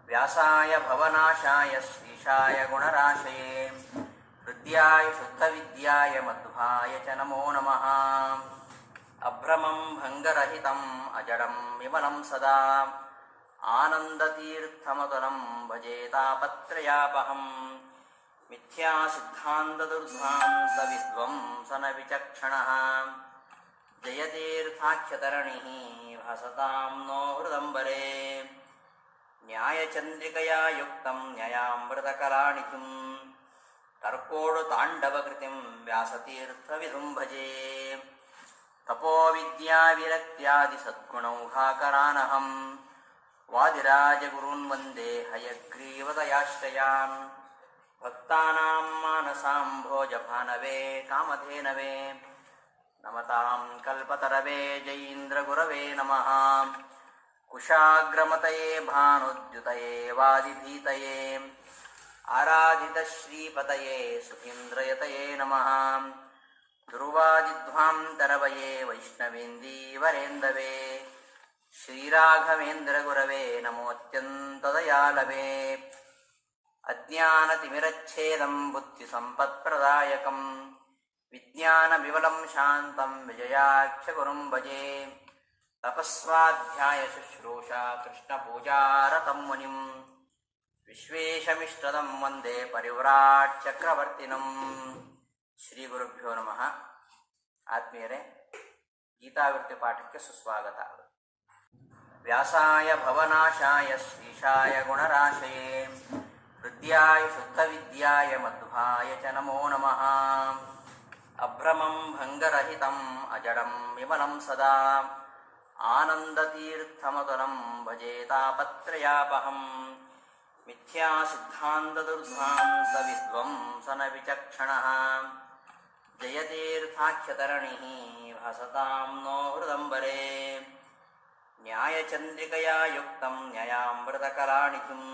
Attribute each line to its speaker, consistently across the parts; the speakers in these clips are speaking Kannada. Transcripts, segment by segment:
Speaker 1: ವ್ಯಾಸಾಯ ಭವನಾಶಾಯ ಶ್ರೀಶಾಯ ಗುಣರಾಶಯೇ ಹೃದ್ಯಾಯ ಶುದ್ಧವಿದ್ಯಾಯ ಮಧ್ವಾಯ ಚ ನಮೋ ನಮಃ. ಅಭ್ರಮಂ ಭಂಗರಹಿತಂ ಅಜಡಂ ವಿಮಲಂ ಸದಾ ಆನಂದತೀರ್ಥಮತುಲಂ ಭಜೆ ತಾಪತ್ರಯಾಪಹಂ. ಮಿಥ್ಯಾಸಿದ್ಧಾಂತದುರ್ಧ್ವಾಂತ ವಿದ್ವಂಸನ ವಿಚಕ್ಷಣಃ ಜಯತೀರ್ಥಾಖ್ಯತರಣಿಃ ಭಾಸತಾಂ ನೋ ಹೃದಂಬರೇ. ನ್ಯಾಯಚಂದ್ರಿಕಯಾ ಯುಕ್ತಂ ನ್ಯಯಾಮೃತಕಲಾನಿಧಿಂ ತರ್ಕೋಡು ತಾಂಡವಕೃತಿಂ ವ್ಯಾಸತೀರ್ಥವಿದುಂ ಭಜೆ. ತಪೋವಿದ್ಯಾವಿರಕ್ತ್ಯಾದಿ ಸದ್ಗುಣೌಘಾಕರಾನಹಂ ವಾದಿರಾಜಗುರುನ್ ವಂದೇ ಹಯಗ್ರೀವದಯಾಶ್ರಯಾನ್. ಭಕ್ತಾನಾಂ ಮಾನಸಾಂಭೋಜಭಾನವೇ ಕಾಮಧೇನವೇ ನಮತಾಂ ಕಲ್ಪತರವೇ ಜಯೀಂದ್ರಗುರವೇ ನಮಃ. ಕುಶಾಗ್ರಮತಯೇ ಭಾನುದ್ಯುತಯೇ ವಾದಿಭೀತಯೇ ಆರಾಧಿತಶ್ರೀಪತಯೇ ಸುಖೀಂದ್ರಯತಯೇ ನಮಃ. ಧ್ರುವಾದಿಧ್ವಾಂತರವಯೇ ವೈಷ್ಣವೇಂದೀವರೇಂದವೇ ಶ್ರೀರಾಘವೇಂದ್ರಗುರವೇ ನಮೋತ್ಯಂತದಯಾಲವೇ. ಅಜ್ಞಾನತಿಮಿರಚ್ಛೇದಂ ಬುದ್ಧಿಸಂಪತ್ಪ್ರದಾಯಕಂ ವಿಜ್ಞಾನವಿಮಲಂ ಶಾಂತಂ ವಿಜಯಾಖ್ಯಗುರುಂ ಭಜೆ. ತಪಸ್ವಾಧ್ಯಾಯ ಶುಶ್ರೂಷಾ ಕೃಷ್ಣಪೂಜಾರತಂ ಮುನಿಂ ವಿಶ್ವೇಶಮಿಷ್ಟದಂ ವಂದೇ ಪರಿವ್ರಾಟ್ ಚಕ್ರವರ್ತಿನಂ. ಶ್ರೀ ಗುರುಭ್ಯೋ ನಮಃ. ಆತ್ಮೀಯರೇ, ಗೀತಾವೃತ್ತಿ ಪಾಠಕ್ಕೆ ಸುಸ್ವಾಗತ. ವ್ಯಾಸಾಯ ಭವನಾಶಾಯ ಶ್ರೀಶಾಯ ಗುಣರಾಶಯೇ ಹೃದ್ಯಾಯ ಶುದ್ಧವಿದ್ಯಾಯ ಮಧ್ವಾಯ ಚ ನಮೋ ನಮಃ. ಅಭ್ರಮಂ ಭಂಗರಹಿತಂ ಅಜಡಂ ವಿಮಲಂ ಸದಾ ಆನಂದತೀರ್ಥಮತುಲಂ ಭಜೆ ತಾಪತ್ರಯಾಪಹಂ. ಮಿಥ್ಯಾಸಿದ್ಧಾಂತದುರ್ಧ್ವಾಂತ ವಿದ್ವಂಸನ ವಿಚಕ್ಷಣಃ ಜಯತೀರ್ಥಾಖ್ಯತರಣಿಃ ಭಾಸತಾಂ ನೋ ಹೃದಂಬರೇ. ನ್ಯಾಯಚಂದ್ರಿಕಯಾ ಯುಕ್ತಂ ನ್ಯಯಾಮೃತಕಲಾನಿಧಿಂ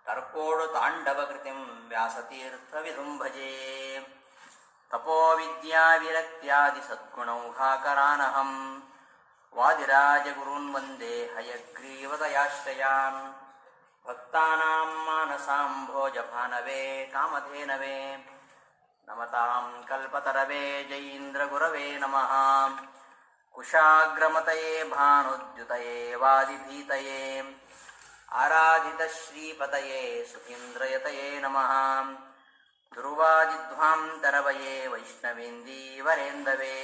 Speaker 1: ತರ್ಕೋಡು ತಾಂಡವಕೃತಿಂ ವ್ಯಾಸತೀರ್ಥವಿದುಂ ಭಜೆ. ತಪೋವಿದ್ಯಾವಿರಕ್ತ್ಯಾದಿ ಸದ್ಗುಣೌಘಾಕರಾನಹಂ ವಾದಿರಾಜಗುರುನ್ ವಂದೇ ಹಯಗ್ರೀವದಯಾಶ್ರಯಾನ್. ಭಕ್ತಾನಾಂ ಮಾನಸಾಂಭೋಜಭಾನವೇ ಕಾಮಧೇನವೇ ನಮತಾಂ ಕಲ್ಪತರವೇ ಜಯೀಂದ್ರಗುರವೇ ನಮಃ. ಕುಶಾಗ್ರಮತಯೇ ಭಾನುದ್ಯುತಯೇ ವಾದಿಭೀತಯೇ ಆರಾಧಿತಶ್ರೀಪತಯೇ ಸುಖೀಂದ್ರಯತಯೇ ನಮಃ. ಧ್ರುವಾದಿಧ್ವಾಂತರವಯೇ ವೈಷ್ಣವೇಂದೀವರೇಂದವೇ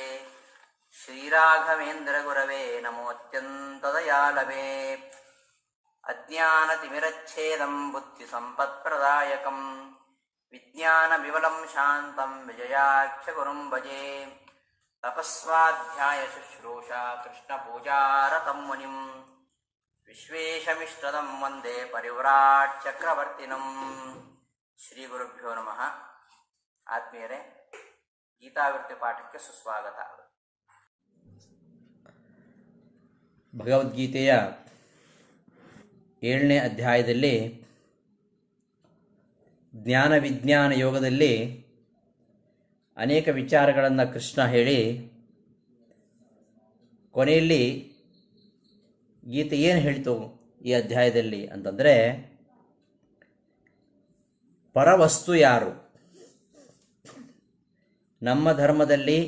Speaker 1: ಶ್ರೀರಾಘವೇಂದ್ರಗುರವೇ ನಮೋತ್ಯಂತದಯಾಲವೇ. ಅಜ್ಞಾನತಿಮಿರಚ್ಛೇದಂ ಬುದ್ಧಿಸಂಪತ್ಪ್ರದಾಯಕಂ ವಿಜ್ಞಾನವಿಮಲಂ ಶಾಂತಂ ವಿಜಯಾಖ್ಯಗುರುಂ ಭಜೆ. ತಪಸ್ವಾಧ್ಯಾಯ ಶುಶ್ರೂಷಾ ಕೃಷ್ಣಪೂಜಾರತಂ ಮುನಿಂ ವಿಶ್ವೇಶಮಿಷ್ಟದಂ ವಂದೇ ಪರಿವ್ರಾಟ್ ಚಕ್ರವರ್ತಿನಂ. ಶ್ರೀ ಗುರುಭ್ಯೋ ನಮಃ. ಆತ್ಮೀಯರೇ, ಗೀತಾವೃತ್ತಿ ಪಾಠಕ್ಕೆ ಸುಸ್ವಾಗತ.
Speaker 2: ಭಗವದ್ಗೀತೆಯ 7ನೇ ಅಧ್ಯಾಯದಲ್ಲಿ ಜ್ಞಾನ ವಿಜ್ಞಾನ ಯೋಗದಲ್ಲಿ ಅನೇಕ ವಿಚಾರಗಳನ್ನು ಕೃಷ್ಣ ಹೇಳಿ ಕೊನೆಯಲ್ಲಿ ಗೀತೆ ಏನು ಹೇಳ್ತು ಈ ಅಧ್ಯಾಯದಲ್ಲಿ ಅಂತಂದರೆ, ಪರವಸ್ತು ಯಾರು? ನಮ್ಮ ಧರ್ಮದಲ್ಲಿ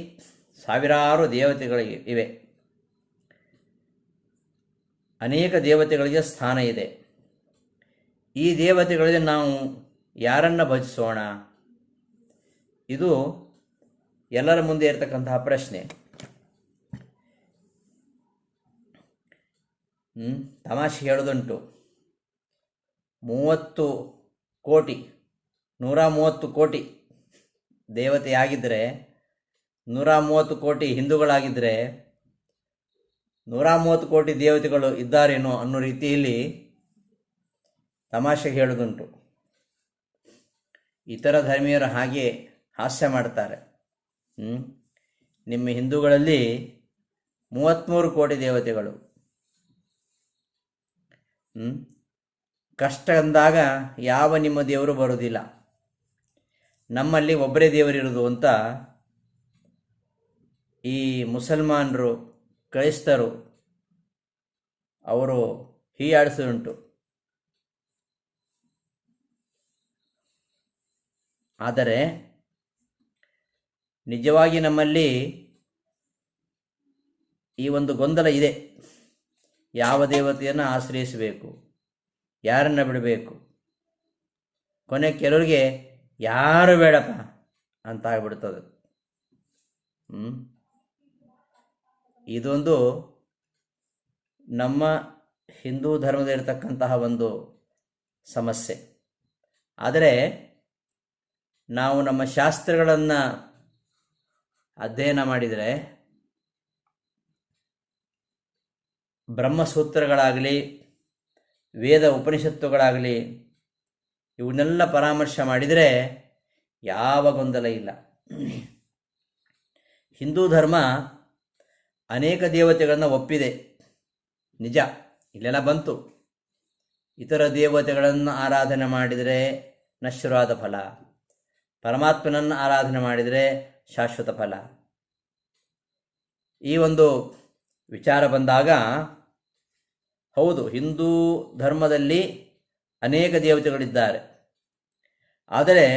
Speaker 2: ಸಾವಿರಾರು ದೇವತೆಗಳಿಗೆ ಇವೆ, ಅನೇಕ ದೇವತೆಗಳಿಗೆ ಸ್ಥಾನ ಇದೆ. ಈ ದೇವತೆಗಳಿಗೆ ನಾವು ಯಾರನ್ನು ಭಜಿಸೋಣ? ಇದು ಎಲ್ಲರ ಮುಂದೆ ಇರತಕ್ಕಂತಹ ಪ್ರಶ್ನೆ. ತಮಾಷೆ ಹೇಳೋದುಂಟು, 130 ಕೋಟಿ ದೇವತೆಯಾಗಿದ್ದರೆ, 130 ಕೋಟಿ ಹಿಂದೂಗಳಾಗಿದ್ದರೆ 130 ಕೋಟಿ ದೇವತೆಗಳು ಇದ್ದಾರೇನೋ ಅನ್ನೋ ರೀತಿಯಲ್ಲಿ ತಮಾಷೆ ಹೇಳೋದುಂಟು. ಇತರ ಧರ್ಮೀಯರು ಹಾಗೆ ಹಾಸ್ಯ ಮಾಡ್ತಾರೆ. ನಿಮ್ಮ ಹಿಂದೂಗಳಲ್ಲಿ 33 ಕೋಟಿ ದೇವತೆಗಳು. ಕಷ್ಟ ಅಂದಾಗ ಯಾವ ನಿಮ್ಮ ದೇವರು ಬರೋದಿಲ್ಲ, ನಮ್ಮಲ್ಲಿ ಒಬ್ಬರೇ ದೇವರಿರೋದು ಅಂತ ಈ ಮುಸಲ್ಮಾನರು, ಕ್ರೈಸ್ತರು ಅವರು ಹೀಯಾಡಿಸುವುದುಂಟು. ಆದರೆ ನಿಜವಾಗಿ ನಮ್ಮಲ್ಲಿ ಈ ಒಂದು ಗೊಂದಲ ಇದೆ. ಯಾವ ದೇವತೆಯನ್ನು ಆಶ್ರಯಿಸಬೇಕು, ಯಾರನ್ನು ಬಿಡಬೇಕು. ಕೊನೆ ಕೆಲವರಿಗೆ ಯಾರು ಬೇಡಪ್ಪ ಅಂತ ಆಗ್ಬಿಡ್ತದೆ. ಇದೊಂದು ನಮ್ಮ ಹಿಂದೂ ಧರ್ಮದಲ್ಲಿರ್ತಕ್ಕಂತಹ ಒಂದು ಸಮಸ್ಯೆ. ಆದರೆ ನಾವು ನಮ್ಮ ಶಾಸ್ತ್ರಗಳನ್ನು ಅಧ್ಯಯನ ಮಾಡಿದರೆ ಬ್ರಹ್ಮಸೂತ್ರಗಳಾಗಲಿ, ವೇದ ಉಪನಿಷತ್ತುಗಳಾಗಲಿ, ಇವನ್ನೆಲ್ಲ ಪರಾಮರ್ಶೆ ಮಾಡಿದರೆ ಯಾವ ಗೊಂದಲ ಇಲ್ಲ. ಹಿಂದೂ ಧರ್ಮ ಅನೇಕ ದೇವತೆಗಳನ್ನು ಒಪ್ಪಿದೆ, ನಿಜ, ಇಲ್ಲೆಲ್ಲ ಬಂತು. ಇತರ ದೇವತೆಗಳನ್ನು ಆರಾಧನೆ ಮಾಡಿದರೆ ನಶ್ವರವಾದ ಫಲ, ಪರಮಾತ್ಮನನ್ನು ಆರಾಧನೆ ಮಾಡಿದರೆ ಶಾಶ್ವತ ಫಲ. ಈ ಒಂದು ವಿಚಾರ ಬಂದಾಗ ಹೌದು, ಹಿಂದೂ ಧರ್ಮದಲ್ಲಿ ಅನೇಕ ದೇವತೆಗಳಿದ್ದಾರೆ. ಆದರೆ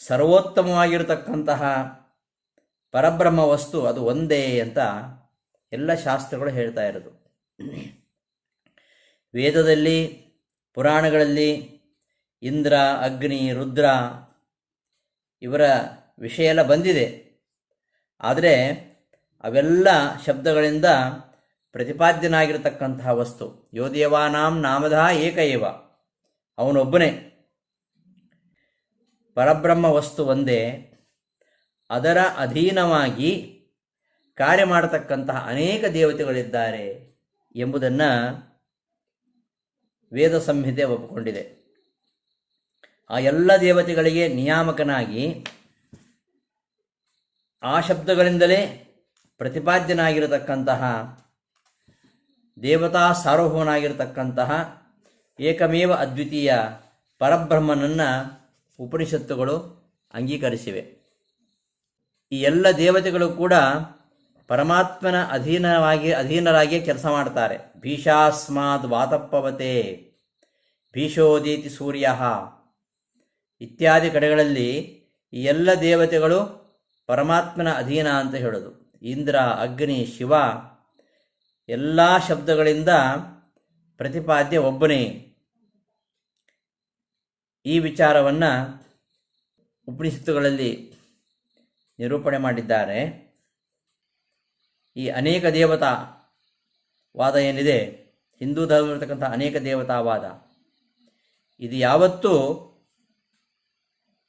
Speaker 2: ಸರ್ವೋತ್ತಮವಾಗಿರತಕ್ಕಂತಹ ಪರಬ್ರಹ್ಮ ವಸ್ತು ಅದು ಒಂದೇ ಅಂತ ಎಲ್ಲ ಶಾಸ್ತ್ರಗಳು ಹೇಳ್ತಾ ಇರೋದು. ವೇದದಲ್ಲಿ, ಪುರಾಣಗಳಲ್ಲಿ ಇಂದ್ರ, ಅಗ್ನಿ, ರುದ್ರ ಇವರ ವಿಷಯ ಎಲ್ಲ ಬಂದಿದೆ. ಆದರೆ ಅವೆಲ್ಲ ಶಬ್ದಗಳಿಂದ ಪ್ರತಿಪಾದ್ಯನಾಗಿರತಕ್ಕಂತಹ ವಸ್ತು ಯೋ ದೇವಾನಾಂ ನಾಮಧಃ ಏಕ ಏವ, ಅವನೊಬ್ಬನೇ. ಪರಬ್ರಹ್ಮ ವಸ್ತು ಒಂದೇ. ಅದರ ಅಧೀನವಾಗಿ ಕಾರ್ಯ ಮಾಡತಕ್ಕಂತಹ ಅನೇಕ ದೇವತೆಗಳಿದ್ದಾರೆ ಎಂಬುದನ್ನು ವೇದ ಸಂಹಿತೆ ಒಪ್ಪಿಕೊಂಡಿದೆ. ಆ ಎಲ್ಲ ದೇವತೆಗಳಿಗೆ ನಿಯಾಮಕನಾಗಿ ಆ ಶಬ್ದಗಳಿಂದಲೇ ಪ್ರತಿಪಾದ್ಯನಾಗಿರತಕ್ಕಂತಹ ದೇವತಾ ಸಾರ್ವಭೌಮನಾಗಿರತಕ್ಕಂತಹ ಏಕಮೇವ ಅದ್ವಿತೀಯ ಪರಬ್ರಹ್ಮನನ್ನು ಉಪನಿಷತ್ತುಗಳು ಅಂಗೀಕರಿಸಿವೆ. ಈ ಎಲ್ಲ ದೇವತೆಗಳು ಕೂಡ ಪರಮಾತ್ಮನ ಅಧೀನರಾಗಿಯೇ ಕೆಲಸ ಮಾಡ್ತಾರೆ. ಭೀಷಾಸ್ಮಾದ್ ವಾತಪ್ಪವತೆ ಭೀಷೋದೀತಿ ಸೂರ್ಯ ಇತ್ಯಾದಿ ಕಡೆಗಳಲ್ಲಿ ಈ ಎಲ್ಲ ದೇವತೆಗಳು ಪರಮಾತ್ಮನ ಅಧೀನ ಅಂತ ಹೇಳೋದು. ಇಂದ್ರ, ಅಗ್ನಿ, ಶಿವ ಎಲ್ಲ ಶಬ್ದಗಳಿಂದ ಪ್ರತಿಪಾದ್ಯ ಒಬ್ಬನೇ. ಈ ವಿಚಾರವನ್ನು ಉಪನಿಷತ್ತುಗಳಲ್ಲಿ ನಿರೂಪಣೆ ಮಾಡಿದ್ದಾರೆ. ಈ ಅನೇಕ ದೇವತಾವಾದ ಏನಿದೆ, ಹಿಂದೂ ಧರ್ಮದಲ್ಲಿರ್ತಕ್ಕಂಥ ಅನೇಕ ದೇವತಾವಾದ, ಇದು ಯಾವತ್ತೂ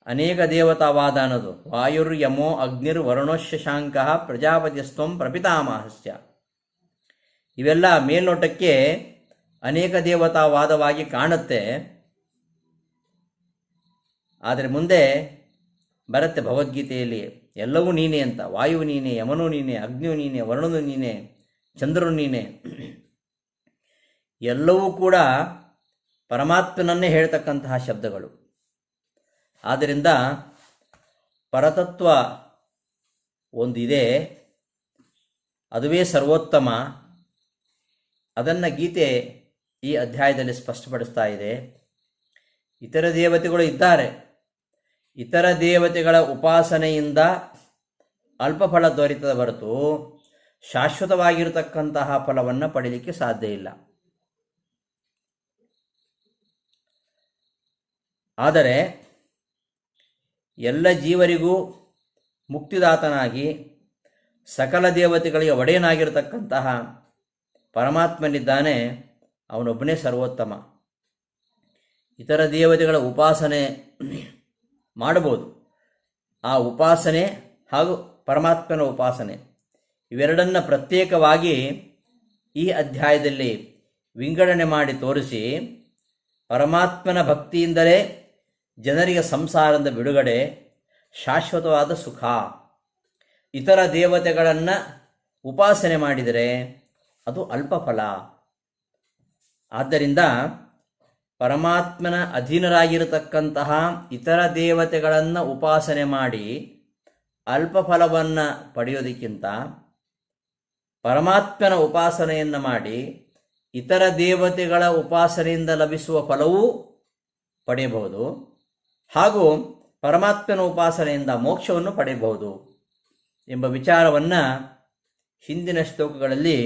Speaker 2: ಅನೇಕ ದೇವತಾವಾದ ಅನ್ನೋದು ವಾಯುರ್ ಯಮೋ ಅಗ್ನಿರ್ ವರುಣೋಶಶಾಂಕ ಪ್ರಜಾಪತಿಸ್ತ್ವಂ ಪ್ರಪಿತಾಮಹಸ್ಯ, ಇವೆಲ್ಲ ಮೇಲ್ನೋಟಕ್ಕೆ ಅನೇಕ ದೇವತಾವಾದವಾಗಿ ಕಾಣುತ್ತೆ. ಆದರೆ ಮುಂದೆ ಬರುತ್ತೆ ಭಗವದ್ಗೀತೆಯಲ್ಲಿ ಎಲ್ಲವೂ ನೀನೇ ಅಂತ. ವಾಯು ನೀನೇ, ಯಮನೂ ನೀನೇ, ಅಗ್ನಿಯೂ ನೀನೇ, ವರುಣನು ನೀನೇ, ಚಂದ್ರನು ನೀನೇ. ಎಲ್ಲವೂ ಕೂಡ ಪರಮಾತ್ಮನನ್ನೇ ಹೇಳ್ತಕ್ಕಂತಹ ಶಬ್ದಗಳು. ಆದ್ದರಿಂದ ಪರತತ್ವ ಒಂದಿದೆ, ಅದುವೇ ಸರ್ವೋತ್ತಮ. ಅದನ್ನು ಗೀತೆ ಈ ಅಧ್ಯಾಯದಲ್ಲಿ ಸ್ಪಷ್ಟಪಡಿಸ್ತಾ ಇದೆ. ಇತರ ದೇವತೆಗಳು ಇದ್ದಾರೆ. ಇತರ ದೇವತೆಗಳ ಉಪಾಸನೆಯಿಂದ ಅಲ್ಪ ಫಲ ದೊರೆತದ ಹೊರತು ಶಾಶ್ವತವಾಗಿರತಕ್ಕಂತಹ ಫಲವನ್ನು ಪಡೀಲಿಕ್ಕೆ ಸಾಧ್ಯ ಇಲ್ಲ. ಆದರೆ ಎಲ್ಲ ಜೀವರಿಗೂ ಮುಕ್ತಿದಾತನಾಗಿ ಸಕಲ ದೇವತೆಗಳಿಗೆ ಒಡೆಯನಾಗಿರತಕ್ಕಂತಹ ಪರಮಾತ್ಮನಿದ್ದಾನೆ, ಅವನೊಬ್ಬನೇ ಸರ್ವೋತ್ತಮ. ಇತರ ದೇವತೆಗಳ ಉಪಾಸನೆ ಮಾಡಬಹುದು. ಆ ಉಪಾಸನೆ ಹಾಗೂ ಪರಮಾತ್ಮನ ಉಪಾಸನೆ ಇವೆರಡನ್ನು ಪ್ರತ್ಯೇಕವಾಗಿ ಈ ಅಧ್ಯಾಯದಲ್ಲಿ ವಿಂಗಡಣೆ ಮಾಡಿ ತೋರಿಸಿ, ಪರಮಾತ್ಮನ ಭಕ್ತಿಯಿಂದಲೇ ಜನರಿಗೆ ಸಂಸಾರದ ಬಿಡುಗಡೆ, ಶಾಶ್ವತವಾದ ಸುಖ. ಇತರ ದೇವತೆಗಳನ್ನು ಉಪಾಸನೆ ಮಾಡಿದರೆ ಅದು ಅಲ್ಪ ಫಲ. ಆದ್ದರಿಂದ ಪರಮಾತ್ಮನ ಅಧೀನರಾಗಿರತಕ್ಕಂತಹ ಇತರ ದೇವತೆಗಳನ್ನು ಉಪಾಸನೆ ಮಾಡಿ ಅಲ್ಪ ಫಲವನ್ನು ಪಡೆಯೋದಕ್ಕಿಂತ ಪರಮಾತ್ಮನ ಉಪಾಸನೆಯನ್ನು ಮಾಡಿ ಇತರ ದೇವತೆಗಳ ಉಪಾಸನೆಯಿಂದ ಲಭಿಸುವ ಫಲವೂ ಪಡೆಯಬಹುದು. ಹಾಗೂ ಪರಮಾತ್ಮನ ಉಪಾಸನೆಯಿಂದ ಮೋಕ್ಷವನ್ನು ಪಡೆಯಬಹುದು ಎಂಬ ವಿಚಾರವನ್ನು ಹಿಂದಿನ ಶ್ಲೋಕಗಳಲ್ಲಿ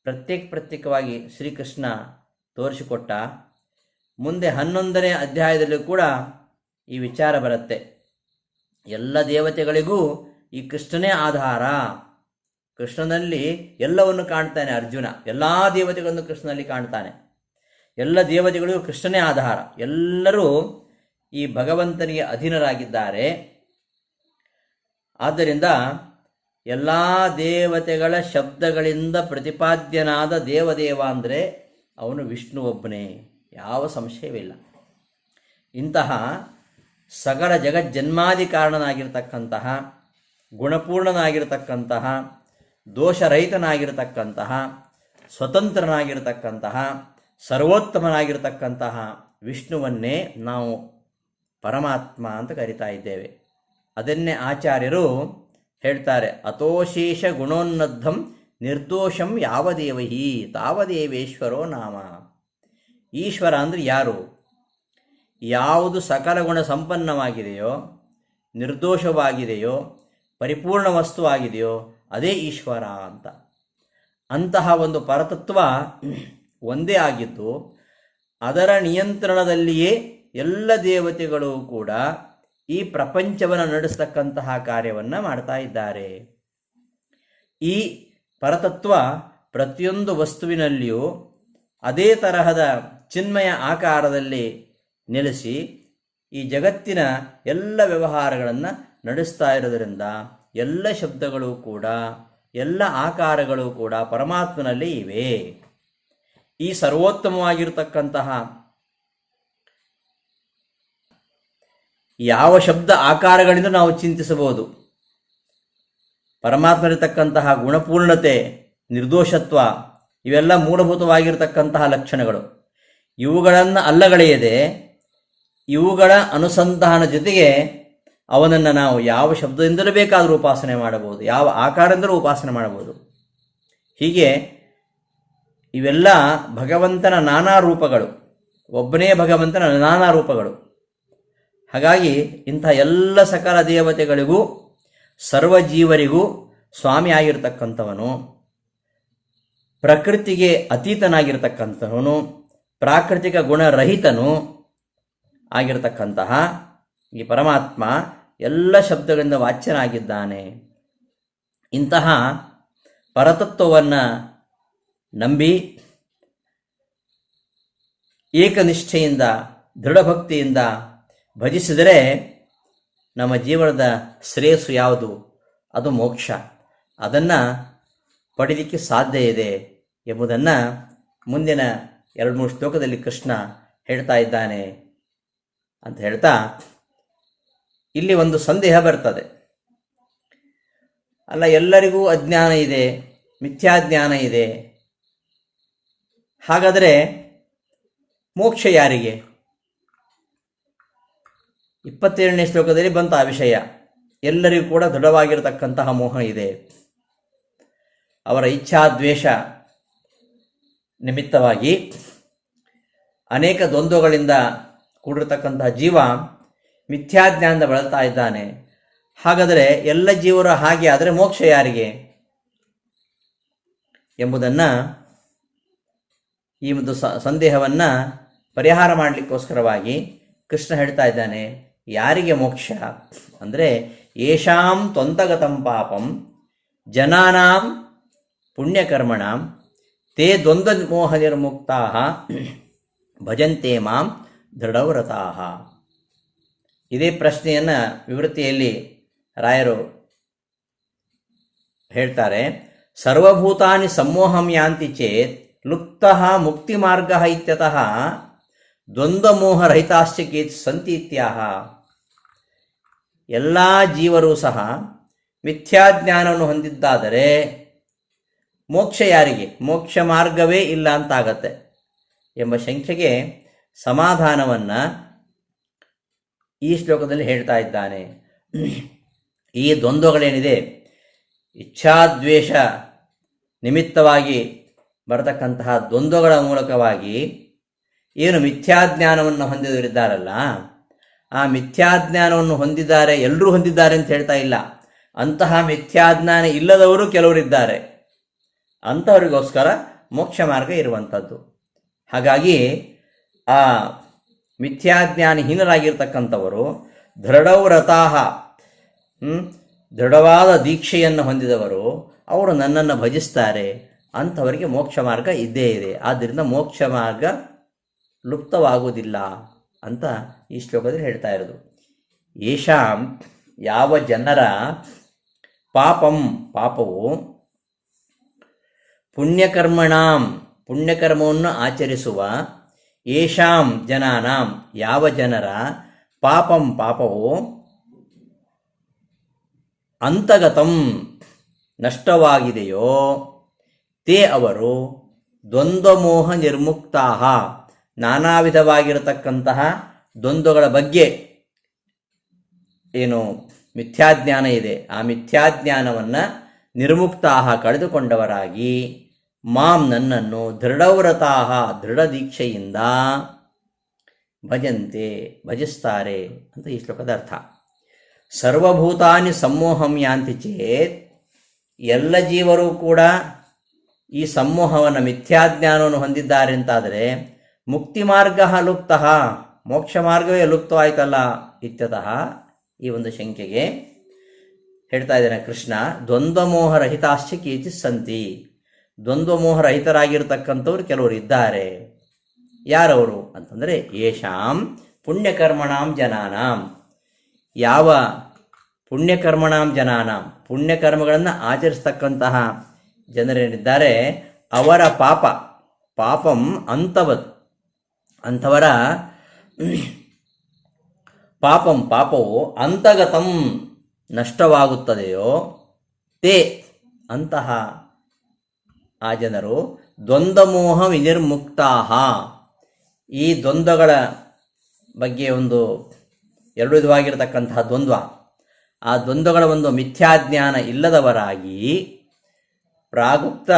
Speaker 2: ಪ್ರತ್ಯೇಕವಾಗಿ ಶ್ರೀಕೃಷ್ಣ ತೋರಿಸಿಕೊಟ್ಟ. ಮುಂದೆ 11ನೇ ಅಧ್ಯಾಯದಲ್ಲೂ ಕೂಡ ಈ ವಿಚಾರ ಬರುತ್ತೆ. ಎಲ್ಲ ದೇವತೆಗಳಿಗೂ ಈ ಕೃಷ್ಣನೇ ಆಧಾರ. ಕೃಷ್ಣನಲ್ಲಿ ಎಲ್ಲವನ್ನು ಕಾಣ್ತಾನೆ ಅರ್ಜುನ. ಎಲ್ಲ ದೇವತೆಗಳನ್ನು ಕೃಷ್ಣನಲ್ಲಿ ಕಾಣ್ತಾನೆ. ಎಲ್ಲ ದೇವತೆಗಳಿಗೂ ಕೃಷ್ಣನೇ ಆಧಾರ. ಎಲ್ಲರೂ ಈ ಭಗವಂತನಿಗೆ ಅಧೀನರಾಗಿದ್ದಾರೆ. ಆದ್ದರಿಂದ ಎಲ್ಲ ದೇವತೆಗಳ ಶಬ್ದಗಳಿಂದ ಪ್ರತಿಪಾದ್ಯನಾದ ದೇವದೇವ ಅಂದರೆ ಅವನು ವಿಷ್ಣು ಒಬ್ಬನೇ, ಯಾವ ಸಂಶಯವಿಲ್ಲ. ಇಂತಹ ಸಕಲ ಜಗಜ್ಜನ್ಮಾದಿ ಕಾರಣನಾಗಿರ್ತಕ್ಕಂತಹ, ಗುಣಪೂರ್ಣನಾಗಿರ್ತಕ್ಕಂತಹ, ದೋಷರಹಿತನಾಗಿರ್ತಕ್ಕಂತಹ, ಸ್ವತಂತ್ರನಾಗಿರ್ತಕ್ಕಂತಹ, ಸರ್ವೋತ್ತಮನಾಗಿರ್ತಕ್ಕಂತಹ ವಿಷ್ಣುವನ್ನೇ ನಾವು ಪರಮಾತ್ಮ ಅಂತ ಕರಿತಾ ಇದ್ದೇವೆ. ಅದನ್ನೇ ಆಚಾರ್ಯರು ಹೇಳ್ತಾರೆ, ಅತೋಶೇಷ ಗುಣೋನ್ನದ್ಧಂ ನಿರ್ದೋಷಂ ಯಾವದೇವಹಿ ತಾವದೇವೇಶ್ವರೋ ನಾಮ. ಈಶ್ವರ ಅಂದರೆ ಯಾರು? ಯಾವುದು ಸಕಲ ಗುಣ ಸಂಪನ್ನವಾಗಿದೆಯೋ, ನಿರ್ದೋಷವಾಗಿದೆಯೋ, ಪರಿಪೂರ್ಣ ವಸ್ತುವಾಗಿದೆಯೋ ಅದೇ ಈಶ್ವರ ಅಂತ. ಅಂತಹ ಒಂದು ಪರತತ್ವ ಒಂದೇ ಆಗಿದ್ದು ಅದರ ನಿಯಂತ್ರಣದಲ್ಲಿಯೇ ಎಲ್ಲ ದೇವತೆಗಳು ಕೂಡ ಈ ಪ್ರಪಂಚವನ್ನು ನಡೆಸ್ತಕ್ಕಂತಹ ಕಾರ್ಯವನ್ನು ಮಾಡ್ತಾ ಇದ್ದಾರೆ. ಈ ಪರತತ್ವ ಪ್ರತಿಯೊಂದು ವಸ್ತುವಿನಲ್ಲಿಯೂ ಅದೇ ತರಹದ ಚಿನ್ಮಯ ಆಕಾರದಲ್ಲಿ ನೆಲೆಸಿ ಈ ಜಗತ್ತಿನ ಎಲ್ಲ ವ್ಯವಹಾರಗಳನ್ನು ನಡೆಸ್ತಾ ಇರೋದರಿಂದ ಎಲ್ಲ ಶಬ್ದಗಳು ಕೂಡ, ಎಲ್ಲ ಆಕಾರಗಳು ಕೂಡ ಪರಮಾತ್ಮನಲ್ಲಿ ಇವೆ. ಈ ಸರ್ವೋತ್ತಮವಾಗಿರತಕ್ಕಂತಹ ಯಾವ ಶಬ್ದ ಆಕಾರಗಳಿಂದ ನಾವು ಚಿಂತಿಸಬಹುದು. ಪರಮಾತ್ಮನಿರತಕ್ಕಂತಹ ಗುಣಪೂರ್ಣತೆ, ನಿರ್ದೋಷತ್ವ ಇವೆಲ್ಲ ಮೂಲಭೂತವಾಗಿರತಕ್ಕಂತಹ ಲಕ್ಷಣಗಳು. ಇವುಗಳನ್ನು ಅಲ್ಲಗಳೆಯದೆ ಇವುಗಳ ಅನುಸಂಧಾನ ಜೊತೆಗೆ ಅವನನ್ನು ನಾವು ಯಾವ ಶಬ್ದದಿಂದಲೂ ಬೇಕಾದರೂ ಉಪಾಸನೆ ಮಾಡಬಹುದು, ಯಾವ ಆಕಾರದಿಂದಲೂ ಉಪಾಸನೆ ಮಾಡಬಹುದು. ಹೀಗೆ ಇವೆಲ್ಲ ಭಗವಂತನ ನಾನಾ ರೂಪಗಳು, ಒಬ್ಬನೇ ಭಗವಂತನ ನಾನಾ ರೂಪಗಳು. ಹಾಗಾಗಿ ಇಂಥ ಎಲ್ಲ ಸಕಲ ದೇವತೆಗಳಿಗೂ ಸರ್ವಜೀವರಿಗೂ ಸ್ವಾಮಿ ಆಗಿರ್ತಕ್ಕಂಥವನು, ಪ್ರಕೃತಿಗೆ ಅತೀತನಾಗಿರ್ತಕ್ಕಂಥವನು, ಪ್ರಾಕೃತಿಕ ಗುಣರಹಿತನು ಆಗಿರತಕ್ಕಂತಹ ಈ ಪರಮಾತ್ಮ ಎಲ್ಲ ಶಬ್ದಗಳಿಂದ ವಾಚ್ಯನಾಗಿದ್ದಾನೆ. ಇಂತಹ ಪರತತ್ವವನ್ನು ನಂಬಿ ಏಕನಿಷ್ಠೆಯಿಂದ, ದೃಢಭಕ್ತಿಯಿಂದ ಭಜಿಸಿದರೆ ನಮ್ಮ ಜೀವನದ ಶ್ರೇಯಸ್ಸು ಯಾವುದು? ಅದು ಮೋಕ್ಷ. ಅದನ್ನು ಪಡೀಲಿಕ್ಕೆ ಸಾಧ್ಯ ಇದೆ ಎಂಬುದನ್ನು ಮುಂದಿನ 2-3 ಶ್ಲೋಕದಲ್ಲಿ ಕೃಷ್ಣ ಹೇಳ್ತಾ ಇದ್ದಾನೆ ಅಂತ ಹೇಳ್ತಾ, ಇಲ್ಲಿ ಒಂದು ಸಂದೇಹ ಬರ್ತದೆ. ಅಲ್ಲ, ಎಲ್ಲರಿಗೂ ಅಜ್ಞಾನ ಇದೆ, ಮಿಥ್ಯಾಜ್ಞಾನ ಇದೆ, ಹಾಗಾದರೆ ಮೋಕ್ಷ ಯಾರಿಗೆ? 27ನೇ ಶ್ಲೋಕದಲ್ಲಿ ಬಂತ ಆ ವಿಷಯ. ಎಲ್ಲರಿಗೂ ಕೂಡ ದೃಢವಾಗಿರತಕ್ಕಂತಹ ಮೋಹ ಇದೆ. ಅವರ ಇಚ್ಛಾದ್ವೇಷ ನಿಮಿತ್ತವಾಗಿ ಅನೇಕ ದ್ವಂದ್ವಗಳಿಂದ ಕೂಡಿರತಕ್ಕಂತಹ ಜೀವ ಮಿಥ್ಯಾಜ್ಞಾನದಿಂದ ಬಳಲ್ತಾ ಇದ್ದಾನೆ. ಹಾಗಾದರೆ ಎಲ್ಲ ಜೀವರು ಹಾಗೆ ಆದರೆ ಮೋಕ್ಷ ಯಾರಿಗೆ ಎಂಬುದನ್ನು, ಈ ಒಂದು ಸಂದೇಹವನ್ನು ಪರಿಹಾರ ಮಾಡಲಿಕ್ಕೋಸ್ಕರವಾಗಿ ಕೃಷ್ಣ ಹೇಳ್ತಾ ಇದ್ದಾನೆ. ಯಾರಿಗೆ ಮೋಕ್ಷ ಅಂದರೆ, ಯೇಷಾಂ ತ್ವಂತಗತಂ ಪಾಪಂ ಜನಾನಾಂ ಪುಣ್ಯಕರ್ಮಣಾಂ ತೇ ದ್ವಂದ್ವ ಮೋಹ ನಿರ್ಮುಕ್ತಾಃ ಭಜಂತೆ ಮಾಂ ದೃಢವ್ರತಾಃ. ಇದೇ ಪ್ರಶ್ನೆಯನ್ನು ವಿವೃತ್ತಿಯಲ್ಲಿ ರಾಯರು ಹೇಳ್ತಾರೆ. ಸರ್ವಭೂತಾನಿ ಸಮ್ಮೋಹಂ ಯಾಂತಿ ಚೇತ್ ಲುಪ್ತಃ ಮುಕ್ತಿ ಮಾರ್ಗ ಇತ್ಯತಃ ದ್ವಂದ್ವಮೋಹರಹಿತಾಶ್ಚ ಕೇತ್ ಸಂತಿ ಇತ್ಯಾಹ. ಎಲ್ಲ ಜೀವರು ಸಹ ಮಿಥ್ಯಾಜ್ಞಾನವನ್ನು ಹೊಂದಿದ್ದಾದರೆ ಮೋಕ್ಷ ಯಾರಿಗೆ? ಮೋಕ್ಷ ಮಾರ್ಗವೇ ಇಲ್ಲ ಅಂತಾಗತ್ತೆ ಎಂಬ ಶಂಕೆಗೆ ಸಮಾಧಾನವನ್ನು ಈ ಶ್ಲೋಕದಲ್ಲಿ ಹೇಳ್ತಾ ಇದ್ದಾನೆ. ಈ ದ್ವಂದ್ವಗಳೇನಿದೆ, ಇಚ್ಛಾದ್ವೇಷ ನಿಮಿತ್ತವಾಗಿ ಬರತಕ್ಕಂತಹ ದ್ವಂದ್ವಗಳ ಮೂಲಕವಾಗಿ ಏನು ಮಿಥ್ಯಾಜ್ಞಾನವನ್ನು ಹೊಂದಿದವರಿದ್ದಾರಲ್ಲ, ಆ ಮಿಥ್ಯಾಜ್ಞಾನವನ್ನು ಹೊಂದಿದ್ದಾರೆ, ಎಲ್ಲರೂ ಹೊಂದಿದ್ದಾರೆ ಅಂತ ಹೇಳ್ತಾ ಇಲ್ಲ. ಅಂತಹ ಮಿಥ್ಯಾಜ್ಞಾನ ಇಲ್ಲದವರು ಕೆಲವರಿದ್ದಾರೆ. ಅಂಥವರಿಗೋಸ್ಕರ ಮೋಕ್ಷ ಮಾರ್ಗ ಇರುವಂಥದ್ದು. ಹಾಗಾಗಿ ಆ ಮಿಥ್ಯಾಜ್ಞಾನಹೀನರಾಗಿರ್ತಕ್ಕಂಥವರು ದೃಢವ್ರತಾಹ, ದೃಢವಾದ ದೀಕ್ಷೆಯನ್ನು ಹೊಂದಿದವರು, ಅವರು ನನ್ನನ್ನು ಭಜಿಸ್ತಾರೆ. ಅಂಥವರಿಗೆ ಮೋಕ್ಷ ಮಾರ್ಗ ಇದ್ದೇ ಇದೆ. ಆದ್ದರಿಂದ ಮೋಕ್ಷ ಮಾರ್ಗ ಲುಪ್ತವಾಗುವುದಿಲ್ಲ ಅಂತ ಈ ಶ್ಲೋಕದಲ್ಲಿ ಹೇಳ್ತಾ ಇರೋದು. ಯೇಷಾಂ, ಯಾವ ಜನರ ಪಾಪವು ಪುಣ್ಯಕರ್ಮಣಾಂ, ಪುಣ್ಯಕರ್ಮವನ್ನು ಆಚರಿಸುವ, ಯೇಷಾಂ ಜನಾನಾಂ, ಯಾವ ಜನರ ಪಾಪವು ಅಂತಗತಂ ನಷ್ಟವಾಗಿದೆಯೋ, ತೇ ಅವರು ದ್ವಂದ್ವಮೋಹ ನಿರ್ಮುಕ್ತಾಹ, ನಾನಾ ವಿಧವಾಗಿರತಕ್ಕಂತಹ ದ್ವಂದ್ವಗಳ ಬಗ್ಗೆ ಏನು ಮಿಥ್ಯಾಜ್ಞಾನ ಇದೆ, ಆ ಮಿಥ್ಯಾಜ್ಞಾನವನ್ನು ನಿರ್ಮುಕ್ತಾಹ ಕಳೆದುಕೊಂಡವರಾಗಿ, ಮಾಂ ನನ್ನನ್ನು ದೃಢವ್ರತಾಹ ದೃಢ ದೀಕ್ಷೆಯಿಂದ ಭಜಂತೆ ಭಜಿಸ್ತಾರೆ ಅಂತ ಈ ಶ್ಲೋಕದ ಅರ್ಥ. ಸರ್ವಭೂತಾನಿ ಸಮ್ಮೋಹಂ ಯಾಂತಿ ಚೇತ್, ಎಲ್ಲ ಜೀವರು ಕೂಡ ಈ ಸಮೂಹವನ್ನು ಮಿಥ್ಯಾಜ್ಞಾನವನ್ನು ಹೊಂದಿದ್ದಾರೆ ಅಂತಾದರೆ ಮುಕ್ತಿ ಮಾರ್ಗ ಲುಪ್ತಃ, ಮೋಕ್ಷ ಮಾರ್ಗವೇ ಲುಪ್ತವಾಯ್ತಲ್ಲ ಇತ್ಯತಃ. ಈ ಒಂದು ಶಂಕೆಗೆ ಹೇಳ್ತಾ ಇದ್ದಾನೆ ಕೃಷ್ಣ, ದ್ವಂದ್ವಮೋಹರಹಿತಾಶ್ಚ ಕೇಚಿತ್ ಸಂತಿ, ದ್ವಂದ್ವಮೋಹರಹಿತರಾಗಿರ್ತಕ್ಕಂಥವ್ರು ಕೆಲವರು ಇದ್ದಾರೆ. ಯಾರವರು ಅಂತಂದರೆ ಯೇಷಾಂ ಪುಣ್ಯಕರ್ಮಣಾಂ ಜನಾನಾಂ, ಯಾವ ಪುಣ್ಯಕರ್ಮಣಾಂ ಜನಾನಾಂ, ಪುಣ್ಯಕರ್ಮಗಳನ್ನು ಆಚರಿಸ್ತಕ್ಕಂತಹ ಜನರೇನಿದ್ದಾರೆ ಅವರ ಪಾಪಂ ಅಂತವತ್, ಅಂಥವರ ಪಾಪವು ಅಂತಗತಂ ನಷ್ಟವಾಗುತ್ತದೆಯೋ, ತೇ ಅಂತಹ ಆ ಜನರು ದ್ವಂದ್ವಮೋಹ ವಿನಿರ್ಮುಕ್ತಾಹ, ಈ ದ್ವಂದ್ವಗಳ ಬಗ್ಗೆ ಒಂದು ಎರಡು ವಿಧವಾಗಿರತಕ್ಕಂತಹ ದ್ವಂದ್ವ, ಆ ದ್ವಂದ್ವಗಳ ಒಂದು ಮಿಥ್ಯಾಜ್ಞಾನ ಇಲ್ಲದವರಾಗಿ, ಪ್ರಾಗುಪ್ತ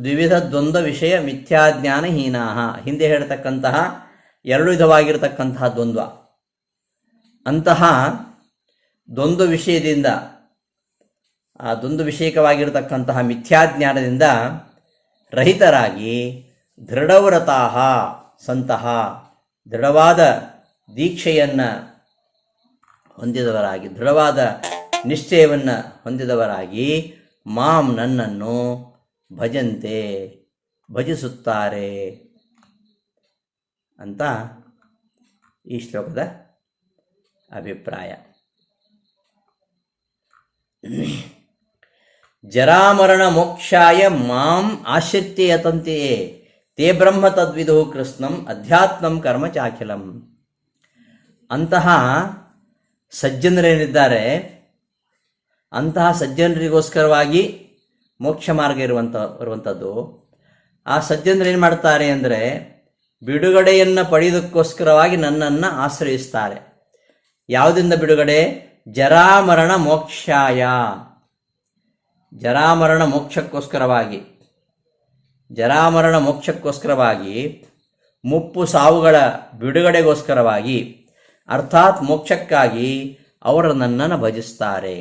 Speaker 2: ದ್ವಿವಿಧ ದ್ವಂದ್ವ ವಿಷಯ ಮಿಥ್ಯಾಜ್ಞಾನಹೀನಾಹ, ಹಿಂದೆ ಹೇಳ್ತಕ್ಕಂತಹ ಎರಡು ವಿಧವಾಗಿರತಕ್ಕಂತಹ ದ್ವಂದ್ವ, ಅಂತಹ ದ್ವಂದ್ವ ವಿಷಯದಿಂದ, ಆ ದ್ವಂದ್ವ ವಿಷಯಕವಾಗಿರತಕ್ಕಂತಹ ಮಿಥ್ಯಾಜ್ಞಾನದಿಂದ ರಹಿತರಾಗಿ ದೃಢವ್ರತಾಹ ಸಂತಹ, ದೃಢವಾದ ದೀಕ್ಷೆಯನ್ನು ಹೊಂದಿದವರಾಗಿ, ದೃಢವಾದ ನಿಶ್ಚಯವನ್ನು ಹೊಂದಿದವರಾಗಿ, ಮಾಂ ನನ್ನನ್ನು ಭಜಂತೆ ಭಜಿಸುತ್ತಾರೆ ಅಂತ ಈ ಶ್ಲೋಕದ ಅಭಿಪ್ರಾಯ. ಜರಾಮರಣ ಮೋಕ್ಷಾಯ ಮಾಂ ಆಶ್ರಿತ್ಯ ಯತಂತೆಯೇ ತೇ ಬ್ರಹ್ಮ ತದ್ವಿದು ಕೃಷ್ಣಂ ಅಧ್ಯಾತ್ಮಂ ಕರ್ಮ ಚಾಖಿಲಂ. ಅಂತಹ ಸಜ್ಜನರೇನಿದ್ದಾರೆ, ಅಂತಹ ಸಜ್ಜನರಿಗೋಸ್ಕರವಾಗಿ ಮೋಕ್ಷ ಮಾರ್ಗ ಇರುವಂಥದ್ದು. ಆ ಸಜ್ಜನರು ಏನು ಮಾಡ್ತಾರೆ ಅಂದರೆ ಬಿಡುಗಡೆಯನ್ನು ಪಡೆಯೋದಕ್ಕೋಸ್ಕರವಾಗಿ ನನ್ನನ್ನು ಆಶ್ರಯಿಸ್ತಾರೆ. ಯಾವುದರಿಂದ ಬಿಡುಗಡೆ? ಜರಾಮರಣ ಮೋಕ್ಷಾಯ, ಜರಾಮರಣ ಮೋಕ್ಷಕ್ಕೋಸ್ಕರವಾಗಿ, ಜರಾಮರಣ ಮೋಕ್ಷಕ್ಕೋಸ್ಕರವಾಗಿ, ಮುಪ್ಪು ಸಾವುಗಳ ಬಿಡುಗಡೆಗೋಸ್ಕರವಾಗಿ, ಅರ್ಥಾತ್ ಮೋಕ್ಷಕ್ಕಾಗಿ ಅವರು ನನ್ನನ್ನು ಭಜಿಸ್ತಾರೆ.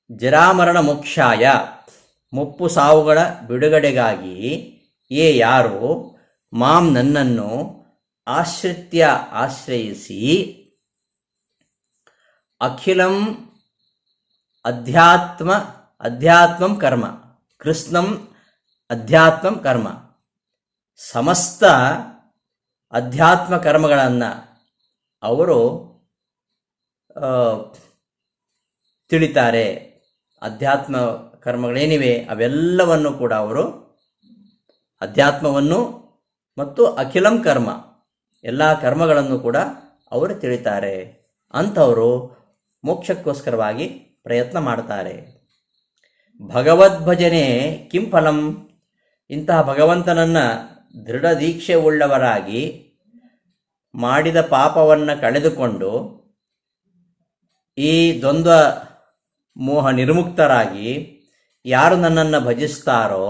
Speaker 2: ಜರಾಮರಣ ಮೋಕ್ಷಾಯ, ಮುಪ್ಪು ಸಾವುಗಳ ಬಿಡುಗಡೆಗಾಗಿ, ಯಾರು ಮಾಂ ನನ್ನನ್ನು ಆಶ್ರಯಿಸಿ, ಅಖಿಲಂ ಅಧ್ಯಾತ್ಮಂ ಕರ್ಮ, ಕೃಷ್ಣಂ ಅಧ್ಯಾತ್ಮಂ ಕರ್ಮ, ಸಮಸ್ತ ಅಧ್ಯಾತ್ಮ ಕರ್ಮಗಳನ್ನು ಅವರು ತಿಳಿತಾರೆ. ಅಧ್ಯಾತ್ಮ ಕರ್ಮಗಳೇನಿವೆ ಅವೆಲ್ಲವನ್ನು ಕೂಡ ಅವರು, ಅಧ್ಯಾತ್ಮವನ್ನು ಮತ್ತು ಅಖಿಲಂ ಕರ್ಮ, ಎಲ್ಲ ಕರ್ಮಗಳನ್ನು ಕೂಡ ಅವರು ತಿಳಿತಾರೆ. ಅಂಥವರು ಮೋಕ್ಷಕ್ಕೋಸ್ಕರವಾಗಿ ಪ್ರಯತ್ನ ಮಾಡ್ತಾರೆ. ಭಗವದ್ಭಜನೆ ಕಿಂ ಫಲಂ, ಇಂತಹ ಭಗವಂತನನ್ನು ದೃಢ ದೀಕ್ಷೆ ಉಳ್ಳವರಾಗಿ ಮಾಡಿದ ಪಾಪವನ್ನು ಕಳೆದುಕೊಂಡು ಈ ದ್ವಂದ್ವ ಮೋಹ ನಿರ್ಮುಕ್ತರಾಗಿ ಯಾರು ನನ್ನನ್ನು ಭಜಿಸ್ತಾರೋ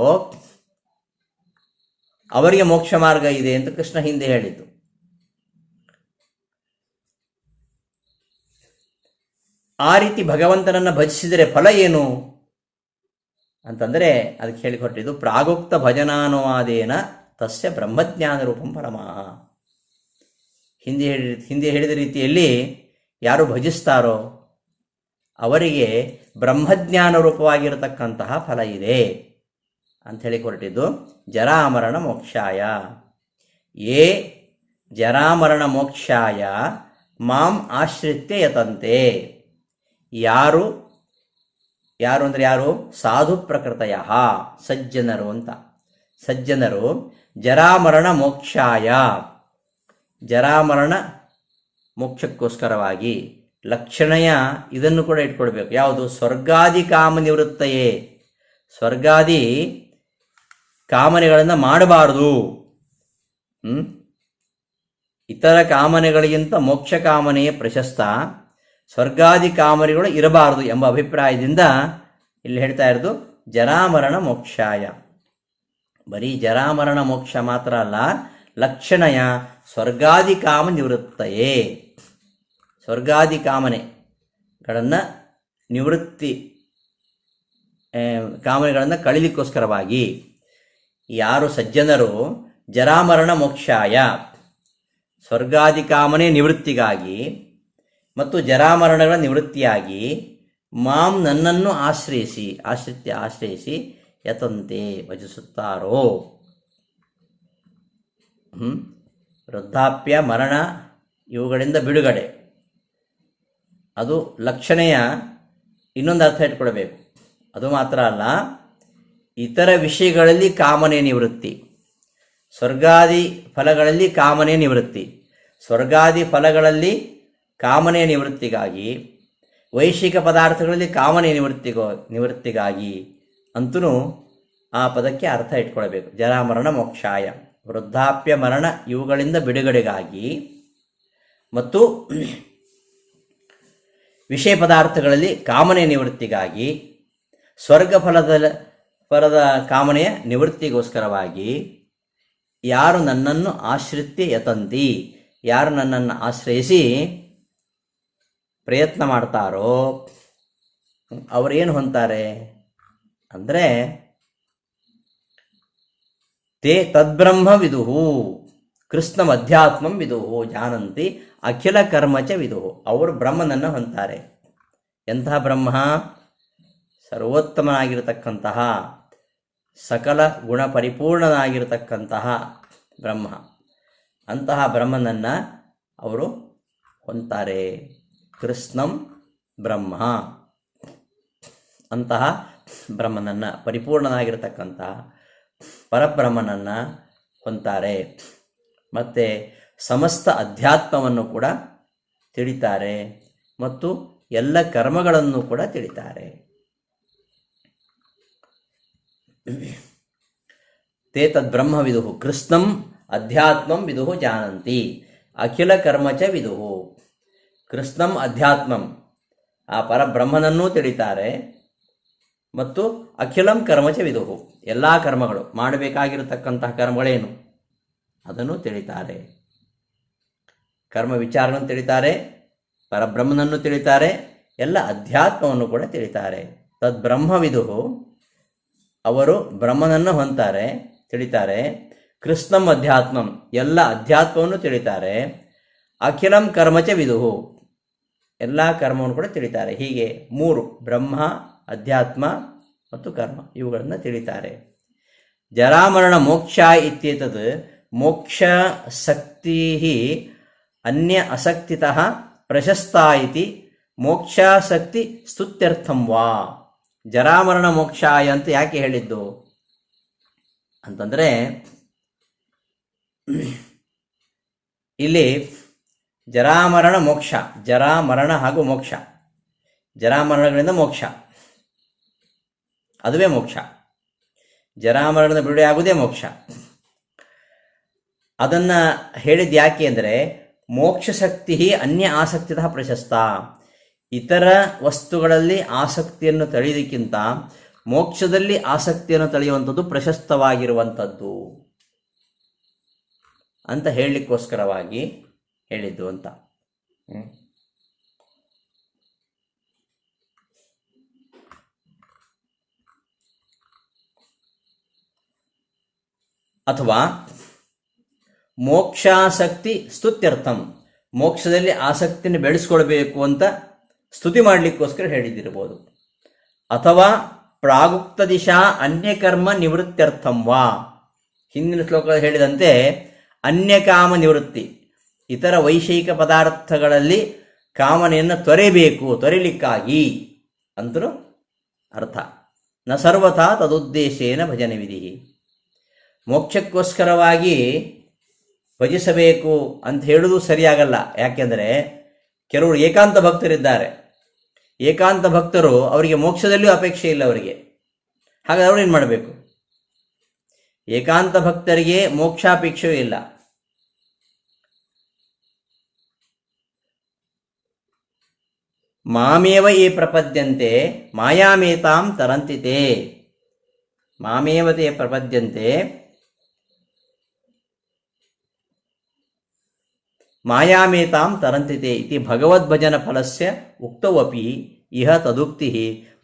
Speaker 2: ಅವರಿಗೆ ಮೋಕ್ಷ ಮಾರ್ಗ ಇದೆ ಅಂತ ಕೃಷ್ಣ ಹಿಂದೆ ಹೇಳಿದ್ದು. ಆ ರೀತಿ ಭಗವಂತನನ್ನು ಭಜಿಸಿದರೆ ಫಲ ಏನು ಅಂತಂದರೆ ಅದಕ್ಕೆ ಹೇಳಿಕೊಟ್ಟಿದ್ದು ಪ್ರಾಗುಕ್ತ ಭಜನಾನುವಾದೇನ ತಸ್ಯ ಬ್ರಹ್ಮಜ್ಞಾನ ರೂಪಂ ಪರಮಃ. ಹಿಂದೆ ಹೇಳಿದ ರೀತಿಯಲ್ಲಿ ಯಾರು ಭಜಿಸ್ತಾರೋ ಅವರಿಗೆ ಬ್ರಹ್ಮಜ್ಞಾನ ರೂಪವಾಗಿರತಕ್ಕಂತಹ ಫಲ ಇದೆ ಅಂತ ಹೇಳಿ ಹೊರಟಿದ್ದು. ಜರಾಮರಣ ಮೋಕ್ಷಾಯ ಯೇ ಜರಾಮರಣ ಮೋಕ್ಷಾಯ ಮಾಂ ಆಶ್ರಿತ್ಯ ಯತಂತೆ. ಯಾರು ಅಂದರೆ ಯಾರು? ಸಾಧು ಪ್ರಕೃತಯ ಸಜ್ಜನರು ಅಂತ. ಸಜ್ಜನರು ಜರಾಮರಣ ಮೋಕ್ಷಾಯ, ಜರಾಮರಣ ಮೋಕ್ಷಕ್ಕೋಸ್ಕರವಾಗಿ ಲಕ್ಷಣಯ ಇದನ್ನು ಕೂಡ ಇಟ್ಕೊಳ್ಬೇಕು. ಯಾವುದು? ಸ್ವರ್ಗಾದಿ ಕಾಮ ನಿವೃತ್ತಯೇ. ಸ್ವರ್ಗಾದಿ ಕಾಮನೆಗಳನ್ನು ಮಾಡಬಾರದು. ಇತರ ಕಾಮನೆಗಳಿಗಿಂತ ಮೋಕ್ಷ ಕಾಮನೆಯೇ ಪ್ರಶಸ್ತ, ಸ್ವರ್ಗಾದಿ ಕಾಮನೆಗಳು ಇರಬಾರದು ಎಂಬ ಅಭಿಪ್ರಾಯದಿಂದ ಇಲ್ಲಿ ಹೇಳ್ತಾ ಇರೋದು ಜರಾಮರಣ ಮೋಕ್ಷಾಯ. ಬರೀ ಜರಾಮರಣ ಮೋಕ್ಷ ಮಾತ್ರ ಅಲ್ಲ, ಲಕ್ಷಣಯ ಸ್ವರ್ಗಾದಿ ಕಾಮ ನಿವೃತ್ತಯೇ. ಸ್ವರ್ಗಾದಿ ಕಾಮನೆಗಳನ್ನು ಕಾಮನೆಗಳನ್ನು ಕಳೀಲಿಕ್ಕೋಸ್ಕರವಾಗಿ ಯಾರು ಸಜ್ಜನರು ಜರಾಮರಣ ಮೋಕ್ಷಾಯ, ಸ್ವರ್ಗಾದಿ ಕಾಮನೆ ನಿವೃತ್ತಿಗಾಗಿ ಮತ್ತು ಜರಾಮರಣಗಳ ನಿವೃತ್ತಿಯಾಗಿ ಮಾಂ ನನ್ನನ್ನು ಆಶ್ರಯಿಸಿ ಯತಂತೆ ಭಜಿಸುತ್ತಾರೋ. ವೃದ್ಧಾಪ್ಯ ಮರಣ ಇವುಗಳಿಂದ ಬಿಡುಗಡೆ, ಅದು ಲಕ್ಷಣೆಯ ಇನ್ನೊಂದು ಅರ್ಥ ಇಟ್ಕೊಳ್ಬೇಕು. ಅದು ಮಾತ್ರ ಅಲ್ಲ, ಇತರ ವಿಷಯಗಳಲ್ಲಿ ಕಾಮನೆ ನಿವೃತ್ತಿ, ಸ್ವರ್ಗಾದಿ ಫಲಗಳಲ್ಲಿ ಕಾಮನೆ ನಿವೃತ್ತಿ, ಸ್ವರ್ಗಾದಿ ಫಲಗಳಲ್ಲಿ ಕಾಮನೆ ನಿವೃತ್ತಿಗಾಗಿ, ವೈಶಿಕ ಪದಾರ್ಥಗಳಲ್ಲಿ ಕಾಮನೆ ನಿವೃತ್ತಿಗಾಗಿ ಅಂತೂ ಆ ಪದಕ್ಕೆ ಅರ್ಥ ಇಟ್ಕೊಳ್ಬೇಕು. ಜರಾಮರಣ ಮೋಕ್ಷಾಯ, ವೃದ್ಧಾಪ್ಯ ಮರಣ ಇವುಗಳಿಂದ ಬಿಡುಗಡೆಗಾಗಿ ಮತ್ತು ವಿಷಯ ಪದಾರ್ಥಗಳಲ್ಲಿ ಕಾಮನೆ ನಿವೃತ್ತಿಗಾಗಿ, ಸ್ವರ್ಗ ಫಲದ ಕಾಮನೆಯ ನಿವೃತ್ತಿಗೋಸ್ಕರವಾಗಿ ಯಾರು ನನ್ನನ್ನು ಆಶ್ರಿತ್ಯ ಯತಂತಿ, ಯಾರು ನನ್ನನ್ನು ಆಶ್ರಯಿಸಿ ಪ್ರಯತ್ನ ಮಾಡ್ತಾರೋ ಅವರೇನು ಹೊಂತಾರೆ ಅಂದರೆ ತೇ ತದ್ಬ್ರಹ್ಮ ವಿದುಹು ಕೃಷ್ಣಂ ಅಧ್ಯಾತ್ಮಂ ವಿದುಹು ಜಾನಂತಿ ಅಖಿಲ ಕರ್ಮಚ ವಿದುಹು. ಅವರು ಬ್ರಹ್ಮನನ್ನು ಹೊಂತಾರೆ. ಎಂತಹ ಬ್ರಹ್ಮ? ಸರ್ವೋತ್ತಮನಾಗಿರತಕ್ಕಂತಹ, ಸಕಲ ಗುಣ ಪರಿಪೂರ್ಣನಾಗಿರತಕ್ಕಂತಹ ಬ್ರಹ್ಮ. ಅಂತಹ ಬ್ರಹ್ಮನನ್ನು ಅವರು ಹೊಂತಾರೆ. ಕೃಷ್ಣಂ ಬ್ರಹ್ಮ, ಅಂತಹ ಬ್ರಹ್ಮನನ್ನು, ಪರಿಪೂರ್ಣನಾಗಿರತಕ್ಕಂತಹ ಪರಬ್ರಹ್ಮನನ್ನು ಹೊಂತಾರೆ. ಮತ್ತು ಸಮಸ್ತ ಅಧ್ಯಾತ್ಮವನ್ನು ಕೂಡ ತಿಳಿತಾರೆ ಮತ್ತು ಎಲ್ಲ ಕರ್ಮಗಳನ್ನು ಕೂಡ ತಿಳಿತಾರೆ. ತೇ ತದ್ಬ್ರಹ್ಮ ವಿದುಹು ಕೃಷ್ಣಂ ಅಧ್ಯಾತ್ಮಂ ವಿದುಹು ಜಾನಂತಿ ಅಖಿಲ ಕರ್ಮಚ ವಿದುಹು. ಕೃಷ್ಣಂ ಅಧ್ಯಾತ್ಮಂ, ಆ ಪರಬ್ರಹ್ಮನನ್ನೂ ತಿಳಿತಾರೆ ಮತ್ತು ಅಖಿಲಂ ಕರ್ಮಚ ವಿದುಹು, ಎಲ್ಲ ಕರ್ಮಗಳು, ಮಾಡಬೇಕಾಗಿರತಕ್ಕಂತಹ ಕರ್ಮಗಳೇನು ಅದನ್ನು ತಿಳಿತಾರೆ. ಕರ್ಮ ವಿಚಾರವನ್ನು ತಿಳಿತಾರೆ, ಪರಬ್ರಹ್ಮನನ್ನು ತಿಳಿತಾರೆ, ಎಲ್ಲ ಅಧ್ಯಾತ್ಮವನ್ನು ಕೂಡ ತಿಳಿತಾರೆ. ತದ್ಬ್ರಹ್ಮ ವಿದುಹು, ಅವರು ಬ್ರಹ್ಮನನ್ನು ಹೊಂತಾರೆ, ತಿಳಿತಾರೆ. ಕೃಷ್ಣಂ ಅಧ್ಯಾತ್ಮಂ, ಎಲ್ಲ ಅಧ್ಯಾತ್ಮವನ್ನು ತಿಳಿತಾರೆ. ಅಖಿಲಂ ಕರ್ಮಚ ವಿದುಹು, ಎಲ್ಲ ಕರ್ಮವನ್ನು ಕೂಡ ತಿಳಿತಾರೆ. ಹೀಗೆ ಮೂರು, ಬ್ರಹ್ಮ, ಅಧ್ಯಾತ್ಮ ಮತ್ತು ಕರ್ಮ, ಇವುಗಳನ್ನು ತಿಳಿತಾರೆ. ಜರಾಮರಣ ಮೋಕ್ಷ ಇತ್ಯೇತದ್ ಮೋಕ್ಷ ಶಕ್ತಿ ಅನ್ಯ ಅಸಕ್ತಿತಃ ಪ್ರಶಸ್ತಾ ಇತಿ ಮೋಕ್ಷಾಸಕ್ತಿ ಸ್ತುತ್ಯರ್ಥಂ ವಾ. ಜರಾಮರಣ ಮೋಕ್ಷಾಯ ಅಂತ ಯಾಕೆ ಹೇಳಿದ್ದು ಅಂತಂದರೆ, ಇಲ್ಲಿ ಜರಾಮರಣ ಮೋಕ್ಷ, ಜರಾಮರಣ ಹಾಗೂ ಮೋಕ್ಷ, ಜರಾಮರಣಗಳಿಂದ ಮೋಕ್ಷ, ಅದುವೇ ಮೋಕ್ಷ. ಜರಾಮರಣದ ಬಿಡುಗಡೆ ಆಗುವುದೇ ಮೋಕ್ಷ. ಅದನ್ನು ಹೇಳಿದ್ದು ಯಾಕೆ ಅಂದರೆ, ಮೋಕ್ಷ ಶಕ್ತಿ ಅನ್ಯ ಆಸಕ್ತಿತಃ ಪ್ರಶಸ್ತ. ಇತರ ವಸ್ತುಗಳಲ್ಲಿ ಆಸಕ್ತಿಯನ್ನು ತಳೆಯೋದಕ್ಕಿಂತ ಮೋಕ್ಷದಲ್ಲಿ ಆಸಕ್ತಿಯನ್ನು ತಳೆಯುವಂಥದ್ದು ಪ್ರಶಸ್ತವಾಗಿರುವಂಥದ್ದು ಅಂತ ಹೇಳಲಿಕ್ಕೋಸ್ಕರವಾಗಿ ಹೇಳಿದ್ದು ಅಂತ. ಅಥವಾ ಮೋಕ್ಷಾಸಕ್ತಿ ಸ್ತುತ್ಯರ್ಥಂ, ಮೋಕ್ಷದಲ್ಲಿ ಆಸಕ್ತಿಯನ್ನು ಬೆಳೆಸ್ಕೊಳ್ಬೇಕು ಅಂತ ಸ್ತುತಿ ಮಾಡಲಿಕ್ಕೋಸ್ಕರ ಹೇಳಿದ್ದಿರ್ಬೋದು. ಅಥವಾ ಪ್ರಾಗುಕ್ತ ದಿಶಾ ಅನ್ಯಕರ್ಮ ನಿವೃತ್ತ್ಯರ್ಥಂ ವಾ, ಹಿಂದಿನ ಶ್ಲೋಕ ಹೇಳಿದಂತೆ ಅನ್ಯಕಾಮ ನಿವೃತ್ತಿ, ಇತರ ವೈಷಯಿಕ ಪದಾರ್ಥಗಳಲ್ಲಿ ಕಾಮನೆಯನ್ನು ತೊರೆಯಲಿಕ್ಕಾಗಿ ಅಂತಲೂ ಅರ್ಥ. ನ ಸರ್ವಥಾ ತದುದ್ದೇಶೇನ ಭಜನೆ ವಿಧಿ, ಮೋಕ್ಷಕ್ಕೋಸ್ಕರವಾಗಿ ಭಜಿಸಬೇಕು ಅಂತ ಹೇಳುವುದು ಸರಿಯಾಗಲ್ಲ. ಯಾಕೆಂದರೆ ಕೆಲವರು ಏಕಾಂತ ಭಕ್ತರಿದ್ದಾರೆ. ಏಕಾಂತ ಭಕ್ತರು ಅವರಿಗೆ ಮೋಕ್ಷದಲ್ಲಿಯೂ ಅಪೇಕ್ಷೆ ಇಲ್ಲ ಅವರಿಗೆ. ಹಾಗಾದ್ರೆ ಅವರು ಏನು ಮಾಡಬೇಕು? ಏಕಾಂತ ಭಕ್ತರಿಗೆ ಮೋಕ್ಷಾಪೇಕ್ಷೆಯೂ ಇಲ್ಲ. ಮಾಮೇವ ಯೇ ಪ್ರಪದ್ಯಂತೆ ಮಾಯಾಮೇತಾಂ ತರಂತಿತೆ, ಮಾಮೇವತೆ ಪ್ರಪದ್ಯಂತೆ ಮಾಯಾಮೇತಾಂ ತರಂತಿತೆ ಇತಿ ಭಗವದ್ಭಜನ ಫಲಸ್ಯ ಉಕ್ತವಪಿ ಇಹ ತದುಕ್ತಿ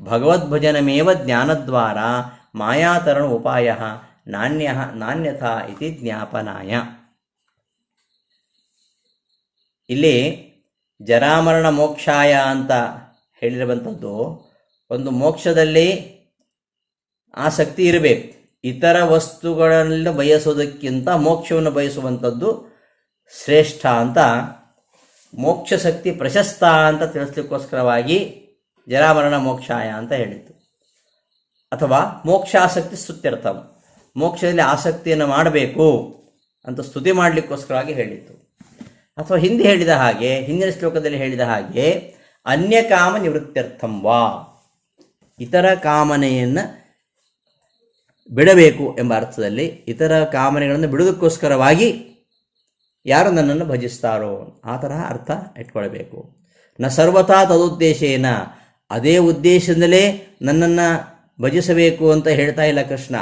Speaker 2: ಭಗವದ್ಭಜನಮೇವ ಜ್ಞಾನದ್ವಾರ ಮಾಯಾತರಣ ಉಪಾಯ ನಾನ್ಯಥಾ ಇತಿ ಜ್ಞಾಪನಾಯ. ಇಲ್ಲಿ ಜರಾಮರಣ ಮೋಕ್ಷಾಯ ಅಂತ ಹೇಳಿರುವಂಥದ್ದು, ಒಂದು ಮೋಕ್ಷದಲ್ಲಿ ಆಸಕ್ತಿ ಇರಬೇಕು. ಇತರ ವಸ್ತುಗಳನ್ನು ಬಯಸೋದಕ್ಕಿಂತ ಮೋಕ್ಷವನ್ನು ಬಯಸುವಂಥದ್ದು ಶ್ರೇಷ್ಠ ಅಂತ, ಮೋಕ್ಷಶಕ್ತಿ ಪ್ರಶಸ್ತ ಅಂತ ತಿಳಿಸ್ಲಿಕ್ಕೋಸ್ಕರವಾಗಿ ಜರಾಮರಣ ಮೋಕ್ಷಾಯ ಅಂತ ಹೇಳಿತ್ತು. ಅಥವಾ ಮೋಕ್ಷಾಸಕ್ತಿ ಸ್ತುತ್ಯರ್ಥಂ, ಮೋಕ್ಷದಲ್ಲಿ ಆಸಕ್ತಿಯನ್ನು ಮಾಡಬೇಕು ಅಂತ ಸ್ತುತಿ ಮಾಡಲಿಕ್ಕೋಸ್ಕರವಾಗಿ ಹೇಳಿತ್ತು. ಅಥವಾ ಹಿಂದಿನ ಶ್ಲೋಕದಲ್ಲಿ ಹೇಳಿದ ಹಾಗೆ ಅನ್ಯಕಾಮ ನಿವೃತ್ತ್ಯರ್ಥಂ ವಾ, ಇತರ ಕಾಮನೆಯನ್ನು ಬಿಡಬೇಕು ಎಂಬ ಅರ್ಥದಲ್ಲಿ, ಇತರ ಕಾಮನೆಗಳನ್ನು ಬಿಡುವುದಕ್ಕೋಸ್ಕರವಾಗಿ ಯಾರು ನನ್ನನ್ನು ಭಜಿಸ್ತಾರೋ ಆ ತರಹ ಅರ್ಥ ಇಟ್ಕೊಳ್ಬೇಕು. ನ ಸರ್ವಥಾ ತದುದ್ದೇಶೇನ, ಅದೇ ಉದ್ದೇಶದಿಂದಲೇ ನನ್ನನ್ನು ಭಜಿಸಬೇಕು ಅಂತ ಹೇಳ್ತಾ ಇಲ್ಲ ಕೃಷ್ಣ.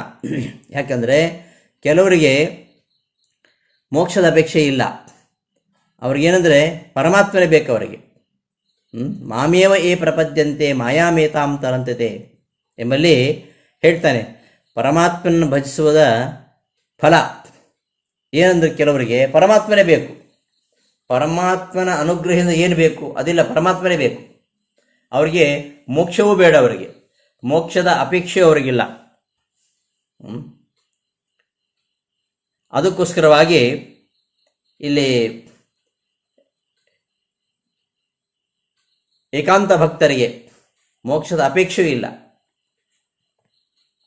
Speaker 2: ಯಾಕಂದರೆ ಕೆಲವರಿಗೆ ಮೋಕ್ಷದ ಅಪೇಕ್ಷೆ ಇಲ್ಲ. ಅವ್ರಿಗೇನೆಂದರೆ ಪರಮಾತ್ಮನೇ ಬೇಕು ಅವರಿಗೆ. ಮಾಮೇವ ಏ ಪ್ರಪದ್ಯಂತೆ ಮಾಯಾಮೇತಾಂ ತರಂತತೆ ಎಂಬಲ್ಲಿ ಹೇಳ್ತಾನೆ, ಪರಮಾತ್ಮನ ಭಜಿಸುವುದ ಫಲ ಏನಂದ್ರೆ ಕೆಲವರಿಗೆ ಪರಮಾತ್ಮನೇ ಬೇಕು. ಪರಮಾತ್ಮನ ಅನುಗ್ರಹದಿಂದ ಏನು ಬೇಕು ಅದಿಲ್ಲ, ಪರಮಾತ್ಮನೇ ಬೇಕು. ಅವರಿಗೆ ಮೋಕ್ಷವೂ ಬೇಡ, ಅವರಿಗೆ ಮೋಕ್ಷದ ಅಪೇಕ್ಷೆ ಅವರಿಗಿಲ್ಲ. ಅದಕ್ಕೋಸ್ಕರವಾಗಿ ಇಲ್ಲಿ ಏಕಾಂತ ಭಕ್ತರಿಗೆ ಮೋಕ್ಷದ ಅಪೇಕ್ಷೆಯೂ ಇಲ್ಲ.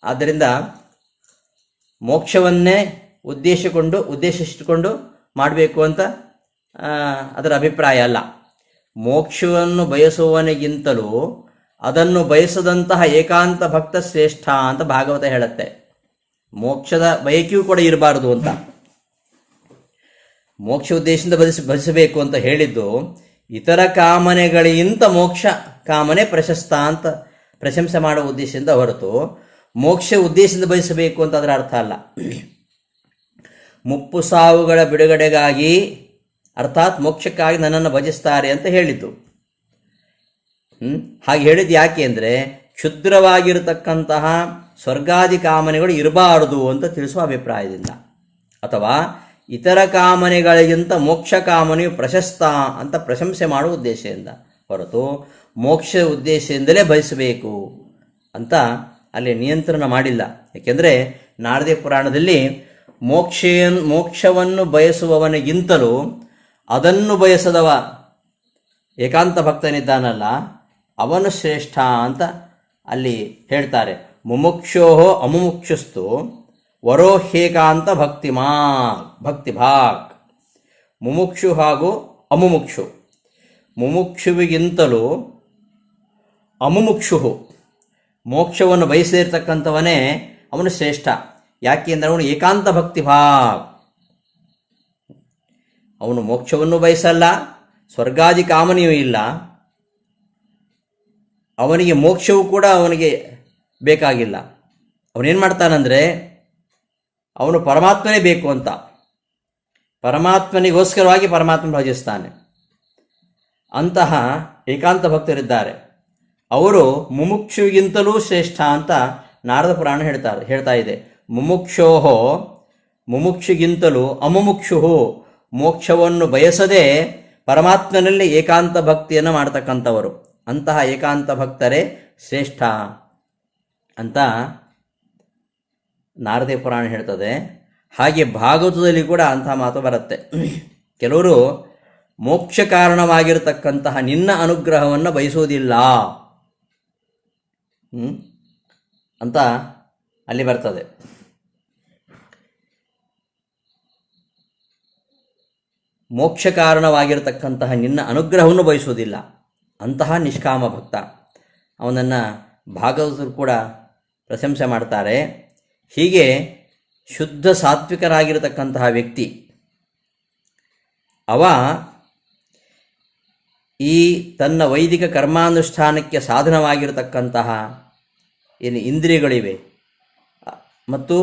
Speaker 2: ಆದ್ದರಿಂದ ಮೋಕ್ಷವನ್ನೇ ಉದ್ದೇಶಿಸಿಕೊಂಡು ಮಾಡಬೇಕು ಅಂತ ಅದರ ಅಭಿಪ್ರಾಯ ಅಲ್ಲ. ಮೋಕ್ಷವನ್ನು ಬಯಸುವವನಿಗಿಂತಲೂ ಅದನ್ನು ಬಯಸದಂತಹ ಏಕಾಂತ ಭಕ್ತ ಶ್ರೇಷ್ಠ ಅಂತ ಭಾಗವತ ಹೇಳುತ್ತೆ. ಮೋಕ್ಷದ ಬಯಕೆಯೂ ಕೂಡ ಇರಬಾರದು ಅಂತ. ಮೋಕ್ಷ ಉದ್ದೇಶದಿಂದ ಭಜಿಸಬೇಕು ಅಂತ ಹೇಳಿದ್ದು, ಇತರ ಕಾಮನೆಗಳಿಗಿಂತ ಮೋಕ್ಷ ಕಾಮನೆ ಪ್ರಶಸ್ತ ಅಂತ ಪ್ರಶಂಸೆ ಮಾಡುವ ಉದ್ದೇಶದಿಂದ ಹೊರತು ಮೋಕ್ಷ ಉದ್ದೇಶದಿಂದ ಬಯಸಬೇಕು ಅಂತ ಅದರ ಅರ್ಥ ಅಲ್ಲ. ಮುಪ್ಪು ಸಾವುಗಳ ಬಿಡುಗಡೆಗಾಗಿ ಅರ್ಥಾತ್ ಮೋಕ್ಷಕ್ಕಾಗಿ ನನ್ನನ್ನು ಭಜಿಸ್ತಾರೆ ಅಂತ ಹೇಳಿದ್ದು. ಹಾಗೆ ಹೇಳಿದ್ದು ಯಾಕೆ ಅಂದರೆ ಕ್ಷುದ್ರವಾಗಿರತಕ್ಕಂತಹ ಸ್ವರ್ಗಾದಿ ಕಾಮನೆಗಳು ಇರಬಾರದು ಅಂತ ತಿಳಿಸುವ ಅಭಿಪ್ರಾಯದಿಂದ, ಅಥವಾ ಇತರ ಕಾಮನೆಗಳಿಗಿಂತ ಮೋಕ್ಷ ಕಾಮನೆಯು ಪ್ರಶಸ್ತ ಅಂತ ಪ್ರಶಂಸೆ ಮಾಡುವ ಉದ್ದೇಶದಿಂದ ಹೊರತು ಮೋಕ್ಷ ಉದ್ದೇಶದಿಂದಲೇ ಬಯಸಬೇಕು ಅಂತ ಅಲ್ಲಿ ನಿಯಂತ್ರಣ ಮಾಡಿಲ್ಲ. ಏಕೆಂದರೆ ನಾರದೀಯ ಪುರಾಣದಲ್ಲಿ ಮೋಕ್ಷವನ್ನು ಬಯಸುವವನಿಗಿಂತಲೂ ಅದನ್ನು ಬಯಸದವ ಏಕಾಂತ ಭಕ್ತನಿದ್ದಾನಲ್ಲ ಅವನು ಶ್ರೇಷ್ಠ ಅಂತ ಅಲ್ಲಿ ಹೇಳ್ತಾರೆ. ಮುಮುಕ್ಷೋಹೋ ಅಮುಮುಕ್ಷುಸ್ತು ವರೋಹ್ಯೇಕಾಂತ ಭಕ್ತಿಭಾಗ್. ಮುಮುಕ್ಷು ಹಾಗೂ ಅಮುಮುಕ್ಷು, ಮುಮುಕ್ಷುವಿಗಿಂತಲೂ ಅಮುಮುಕ್ಷು ಮೋಕ್ಷವನ್ನು ಬಯಸಿರ್ತಕ್ಕಂಥವನೇ ಅವನು ಶ್ರೇಷ್ಠ. ಯಾಕೆಂದರೆ ಅವನು ಏಕಾಂತ ಭಕ್ತಿಭಾಗ್, ಅವನು ಮೋಕ್ಷವನ್ನು ಬಯಸಲ್ಲ, ಸ್ವರ್ಗಾದಿ ಕಾಮನೆಯೂ ಇಲ್ಲ, ಅವನಿಗೆ ಮೋಕ್ಷವೂ ಕೂಡ ಅವನಿಗೆ ಬೇಕಾಗಿಲ್ಲ. ಅವನೇನು ಮಾಡ್ತಾನಂದರೆ ಅವನು ಪರಮಾತ್ಮನೇ ಬೇಕು ಅಂತ ಪರಮಾತ್ಮನಿಗೋಸ್ಕರವಾಗಿ ಪರಮಾತ್ಮನ ಭಜಿಸ್ತಾನೆ. ಅಂತಹ ಏಕಾಂತ ಭಕ್ತರಿದ್ದಾರೆ. ಅವರು ಮುಮುಕ್ಷುಗಿಂತಲೂ ಶ್ರೇಷ್ಠ ಅಂತ ನಾರದ ಪುರಾಣ ಹೇಳ್ತಾ ಇದೆ. ಮುಮುಕ್ಷೋಹೋ ಮುಮುಕ್ಷುಗಿಂತಲೂ ಅಮುಮುಕ್ಷು, ಮೋಕ್ಷವನ್ನು ಬಯಸದೆ ಪರಮಾತ್ಮನಲ್ಲಿ ಏಕಾಂತ ಭಕ್ತಿಯನ್ನು ಮಾಡ್ತಕ್ಕಂಥವರು. ಅಂತಹ ಏಕಾಂತ ಭಕ್ತರೇ ಶ್ರೇಷ್ಠ ಅಂತ ನಾರದೇ ಪುರಾಣ ಹೇಳ್ತದೆ. ಹಾಗೆ ಭಾಗವತದಲ್ಲಿ ಕೂಡ ಅಂತಹ ಮಾತು ಬರುತ್ತೆ. ಕೆಲವರು ಮೋಕ್ಷ ಕಾರಣವಾಗಿರತಕ್ಕಂತಹ ನಿನ್ನ ಅನುಗ್ರಹವನ್ನು ಬಯಸುವುದಿಲ್ಲ ಅಂತ ಅಲ್ಲಿ ಬರ್ತದೆ. ಮೋಕ್ಷ ಕಾರಣವಾಗಿರತಕ್ಕಂತಹ ನಿನ್ನ ಅನುಗ್ರಹವನ್ನು ಬಯಸುವುದಿಲ್ಲ ಅಂತಹ ನಿಷ್ಕಾಮ ಭಕ್ತ. ಅವನನ್ನು ಭಾಗವತರು ಕೂಡ ಪ್ರಶಂಸೆ ಮಾಡ್ತಾರೆ. ಹೀಗೆ ಶುದ್ಧ ಸಾತ್ವಿಕರಾಗಿರತಕ್ಕಂತಹ ವ್ಯಕ್ತಿ ಅವ ಈ ತನ್ನ ವೈದಿಕ ಕರ್ಮಾನುಷ್ಠಾನಕ್ಕೆ ಸಾಧನವಾಗಿರತಕ್ಕಂತಹ ಏನು ಇಂದ್ರಿಯಗಳಿವೆ ಮತ್ತು